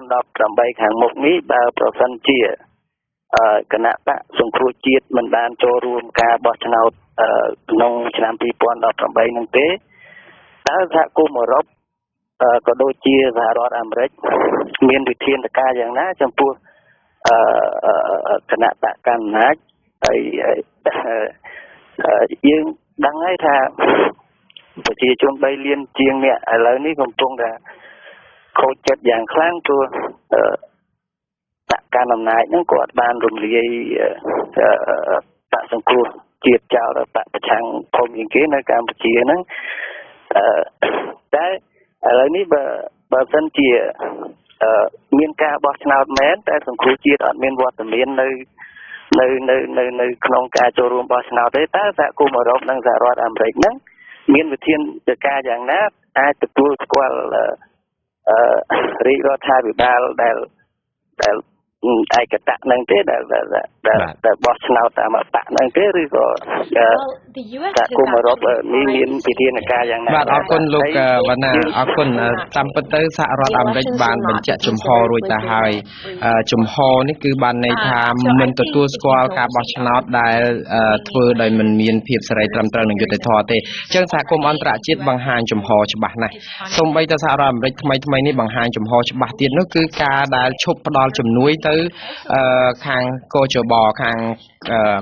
F: 2018ខាងមុខនេះបើប្រសិនជាគណៈបកសង្គ្រោះជាតិមិនបានចូលរួមការបោះឆ្នោតក្នុងឆ្នាំ2018នោះទេតើសហគមន៍អឺរ៉ុបក៏ដូចជាសហរដ្ឋអាមេរិកមានវិធានការយ៉ាងណាចំពោះគណៈបកកណ្ដាលអំណាចហើយយើងដឹងហើយថាប្រជាជន3លានជាងអ្នកឥឡូវនេះកំពុងតែខូចចិត្តយ៉ាងខ្លាំងព្រោះបកកណ្ដាលអំណាចហ្នឹងគាត់បានរំលាយបកសង្គ្រោះជាតិចោលដល់បកប្រឆាំងធំជាងគេនៅកម្ពុជាហ្នឹងតែឥឡូវនេះបើសិនជាមានការបោះឆ្នោតមែនតែសង្គ្រោះជាតិអត់មានវត្តមាននៅក្នុងការចូលរួមបោះឆ្នោតទេតើសហគមន៍អឺរ៉ុបនិងសហរដ្ឋអាមេរិកហ្នឹងមានវិធានការយ៉ាងណាអាចទទួលស្គាល់រាជរដ្ឋាភិបាលដែលឯកតៈនឹងទេដែលបោះឆ្នោតតាមបកនឹងទេឬក៏សហគមន៍អឺរ៉ុបមានវិធានការយ៉ាងណា
A: បាទអរគុណលោកវណ្ណាអរគុណតាមពិតទៅសហរដ្ឋអាមេរិកបានបញ្ជាក់ជំហររួចទៅហើយជំហរនេះគឺបានន័យថាមិនទទួលស្គាល់ការបោះឆ្នោតដែលធ្វើដោយមិនមានភាពសេរីត្រឹមត្រូវនិងយុត្តិធម៌ទេអញ្ចឹងសហគមន៍អន្តរជាតិបង្ហាញជំហរច្បាស់ណាស់សូម្បីតែសហរដ្ឋអាមេរិកថ្មីនេះបង្ហាញជំហរច្បាស់ទៀតនោះគឺការដែលឈប់ផ្ដល់ជំនួយទៅខាងកោជបខាង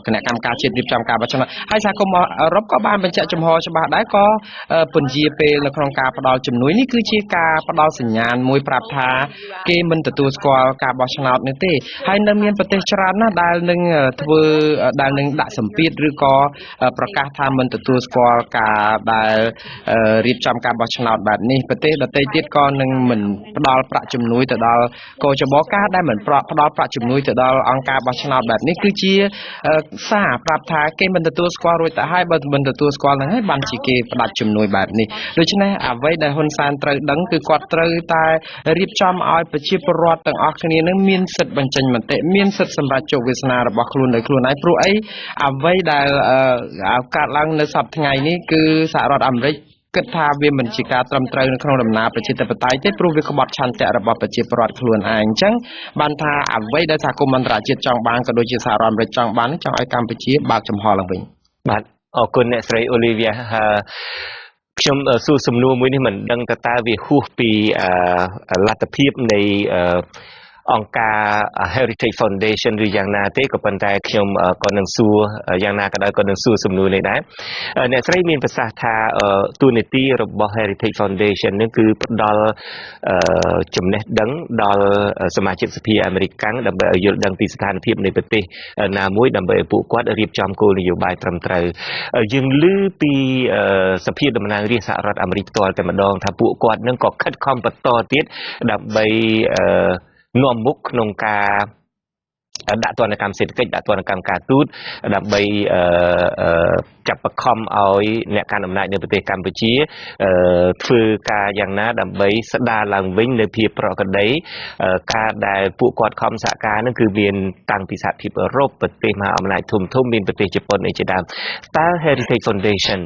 A: គណៈកម្មការជាតិរៀបចំការបោះឆ្នោតហើយសហគមន៍អឺរ៉ុបក៏បានបញ្ជាក់ចំហច្បាស់ដែរក៏ពន្យាពេលនៅក្នុងការផ្ដល់ជំនួយនេះគឺជាការផ្ដល់សញ្ញាណមួយប្រាប់ថាគេមិនទទួលស្គាល់ការបោះឆ្នោតនេះទេហើយនៅមានប្រទេសច្រើនណាស់ដែលនឹងដាក់សម្ពាធឬក៏ប្រកាសថាមិនទទួលស្គាល់ការដែលរៀបចំការបោះឆ្នោតបែបនេះប្រទេសដទៃទៀតក៏នឹងមិនផ្ដល់ប្រាក់ជំនួយទៅដល់កោជបការដែលមិនផ្ដល់ប្រាក់ជំនួយទៅដល់អង្គការបោះឆ្នោតបែបនេះគឺជាសារប្រាប់ថាគេមិនទទួលស្គាល់រួចទៅហើយបើមិនទទួលស្គាល់ហ្នឹងហើយបានជាគេផ្ដាច់ជំនួយបែបនេះដូច្នេះអ្វីដែលហ៊ុនសែនត្រូវដឹងគឺគាត់ត្រូវតែរៀបចំឲ្យប្រជាពលរដ្ឋទាំងអស់គ្នានឹងមានសិទ្ធិបញ្ចេញមតិមានសិទ្ធិសម្រាប់ជោគវាសនារបស់ខ្លួនដោយខ្លួនឯងព្រោះអីអ្វីដែលកើតឡើងនៅសប្តាហ៍ថ្ងៃនេះគឺសហរដ្ឋអាមេរិកគិតថាវាមិនជាការត្រឹមត្រូវនៅក្នុងដំណើរប្រជាធិបតេយ្យទេព្រោះវាក្បត់ឆន្ទៈរបស់ប្រជាពលរដ្ឋខ្លួនឯងអញ្ចឹងបានថាអ្វីដែលសហគមន៍អន្តរជាតិចង់បានក៏ដូចជាសហរដ្ឋអាមេរិកចង់បានចង់ឲ្យកម្ពុជាបើកចំហឡើងវិញ
D: បាទអរគុណអ្នកស្រីអូលីវីខ្ញុំសួរសំណួរមួយនេះមិនដឹងតើវាហួសពីលទ្ធភាពនៃអង្គការ Heritage Foundation ឬយ៉ាងណាទេក៏ប៉ុន្តែខ្ញុំក៏នឹងសួរយ៉ាងណាក៏ដោយក៏នឹងសួរសំណួរនេះដែរអ្នកស្រីមានប្រសាសន៍ថាតួនាទីរបស់ Heritage Foundation នេះគឺផ្ដល់ចំណេះដឹងដល់សមាជិកសភាអាមេរិកកាំងដើម្បីឲ្យយល់ដឹងពីស្ថានភាពនៃប្រទេសណាមួយដើម្បីឲ្យពួកគាត់រៀបចំគោលនយោបាយត្រឹមត្រូវយើងឮពីសភាតំណាងរាស្ត្រសហរដ្ឋអាមេរិកផ្ទាល់តែម្ដងថាពួកគាត់នឹងក៏ខិតខំបន្តទៀតដើម្បីនាំមុខក្នុងការដាក់ទណ្ឌកម្មសេដ្ឋកិច្ចដាក់ទណ្ឌកម្មការទូតដើម្បីចាប់បង្ខំឲ្យអ្នកកាន់អំណាចនៅប្រទេសកម្ពុជាធ្វើការយ៉ាងណាដើម្បីស្ដារឡើងវិញនៅភាពប្រក្រតីការដែលពួកគាត់ខំសហការនឹងគឺមានតាំងពីសហភាពអឺរ៉ុបប្រទេសមហាអំណាចធំៗមានប្រទេសជប៉ុនអីជាដើមតើ Heritage Foundation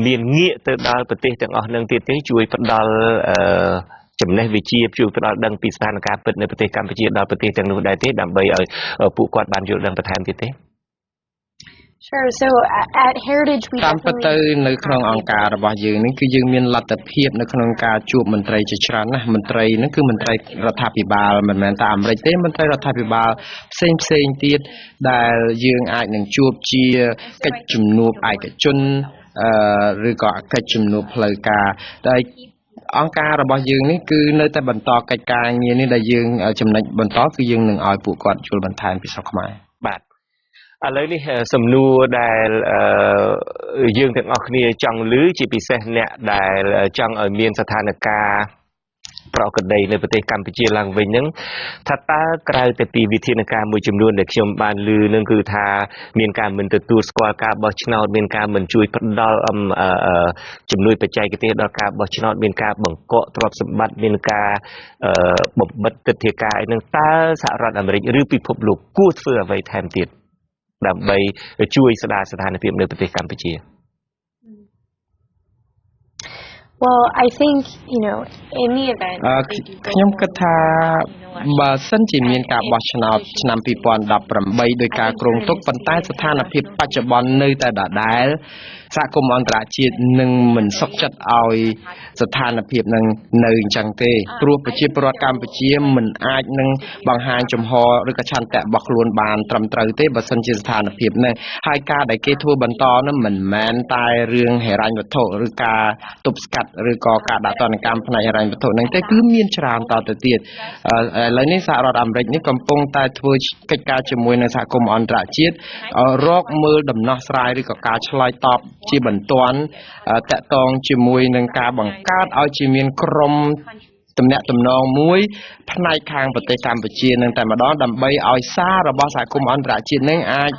D: មានងាកទៅដល់ប្រទេសទាំងអស់នឹងទៀតទេជួយផ្ដល់ចំណេះវិជ្ជាជួយផ្ដល់ដឹងពីស្ថានភាពពិតនៅប្រទេសកម្ពុជាដល់ប្រទេសទាំងនោះដែរទេដើម្បីឲ្យពួកគាត់បានយល់ដឹងបន្ថែមទៀតទេ
G: Sure. So at Heritage, we
A: តាមពិតទៅ
G: definitely
A: នៅក្នុងអង្គការរបស់យើងនេះគឺយើងមានលទ្ធភាពនៅក្នុងការជួបមន្ត្រីជាច្រើនណាស់មន្ត្រីហ្នឹងគឺមន្ត្រីរដ្ឋាភិបាលមិនមែនតែអាមេរិកទេមន្ត្រីរដ្ឋាភិបាលផ្សេងទៀតដែលយើងអាចនឹងជួបជាកិច្ចជំនួបឯកជនឬក៏កិច្ចជំនួបផ្លូវការដែលអង្គការរបស់យើងនេះគឺនៅតែបន្តកិច្ចការងារនេះដែលយើងចំណុចបន្តគឺយើងនឹងឲ្យពួកគាត់ជួលបន្ថែមពីស្រុកខ្មែរ
D: បាទឥឡូវនេះសំណួរដែលយើងទាំងអស់គ្នាចង់ឮជាពិសេសអ្នកដែលចង់ឲ្យមានស្ថានភាពប្រកបដីនៅប្រទេសកម្ពុជាឡើងវិញហ្នឹងថាតើក្រៅតែពីវិធានការមួយចំនួនដែលខ្ញុំបានឮនឹងគឺថាមានការមិនទទួលស្គាល់ការបោះឆ្នោតមានការមិនជួយផ្ដល់ជំនួយបច្ចេកទេសដល់ការបោះឆ្នោតមានការបង្កក់ទ្រព្យសម្បត្តិមានការបំបិទទិដ្ឋាការអីហ្នឹងតើសហរដ្ឋអាមេរិកឬពិភពលោកគួរធ្វើអ្វីថែមទៀតដើម្បីជួយស្ដារស្ថានភាពនៅប្រទេសកម្ពុជា
G: Well, I think, in the event
A: ខ្ញុំគិតថាបើសិនជាមានការបោះឆ្នោតឆ្នាំ 2018 ដោយការគ្រោងទុកប៉ុន្តែស្ថានភាពបច្ចុប្បន្ននៅតែដដែលសហគមន៍អន្តរជាតិនឹងមិនសុខចិត្តឲ្យស្ថានភាពនឹងនៅអញ្ចឹងទេព្រោះប្រជាពលរដ្ឋកម្ពុជាមិនអាចនឹងបង្ហាញចំហឬក៏ឆន្ទៈរបស់ខ្លួនបានត្រឹមត្រូវទេបើសិនជាស្ថានភាពនេះហើយការដែលគេធ្វើបន្តនោះមិនមែនតែរឿងហិរញ្ញវត្ថុឬការទប់ស្កាត់ឬក៏ការដាក់ទណ្ឌកម្មផ្នែកហិរញ្ញវត្ថុហ្នឹងទេគឺមានច្រើនតទៅទៀតឥឡូវនេះសហរដ្ឋអាមេរិកនេះកំពុងតែធ្វើកិច្ចការជាមួយនឹងសហគមន៍អន្តរជាតិរកមើលដំណោះស្រាយឬក៏ការឆ្លើយតបជាបន្ទាន់តាក់ទងជាមួយនឹងការបង្កើតឲ្យជាមានក្រុមទំនាក់ទំនងមួយផ្នែកខាងប្រទេសកម្ពុជានឹងតែម្ដងដើម្បីឲ្យសាររបស់សហគមន៍អន្តរជាតិនឹងអាច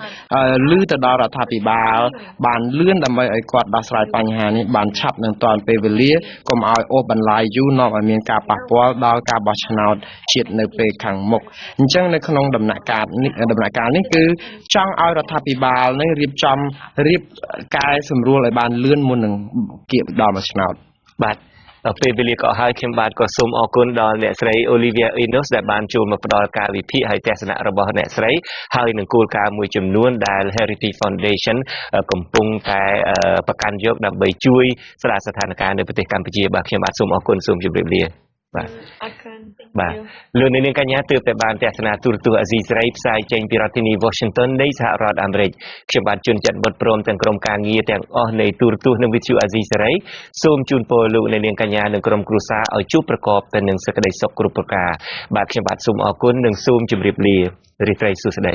A: លឺទៅដល់រដ្ឋាភិបាលបានលឿនដើម្បីឲ្យគាត់ដោះស្រាយបញ្ហានេះបានឆាប់នឹងទាន់ពេលវេលាកុំឲ្យអូសបន្លាយយូរនាំឲ្យមានការប៉ះពាល់ដល់ការបោះឆ្នោតជាតិនៅពេលខាងមុខអញ្ចឹងនៅក្នុងដំណាក់កាលនេះគឺចង់ឲ្យរដ្ឋាភិបាលនឹងរៀបកែសម្រួលឲ្យបានលឿនមុននឹងគៀបដល់មួយឆ្នោតបាទ ពេលវេលាក៏ហើយខ្ញុំបាទក៏សូមអរគុណដល់អ្នកស្រី Olivia Enos ដែលបានចូលមកផ្ដល់ការវិភាគហើយទស្សនៈរបស់អ្នកស្រីហើយនឹងគោលការណ៍មួយចំនួនដែល Heritage Foundation កំពុងតែប្រកាន់យកដើម្បីជួយស្ដារស្ថានភាពនៅប្រទេសកម្ពុជាបាទខ្ញុំបាទសូមអរគុណសូមជម្រាបលាបាទបាទលោកនាងកញ្ញាទើបតែបានទស្សនាទូរទស្សន៍អាស៊ីសេរីផ្សាយចេញពីរដ្ឋធានី Washington នៃសហរដ្ឋអាមេរិកខ្ញុំបាទជួនច័ន្ទបុតព្រមទាំងក្រុមការងារទាំងអស់នៃទូរទស្សន៍និងវិទ្យុអាស៊ីសេរីសូមជូនពរលោកនាងកញ្ញានិងក្រុមគ្រួសារឲ្យជួបប្រកបតែនឹងសេចក្តីសុខគ្រប់ប្រការបាទខ្ញុំបាទសូមអរគុណនិងសូមជម្រាបលារីករាយសួស្តី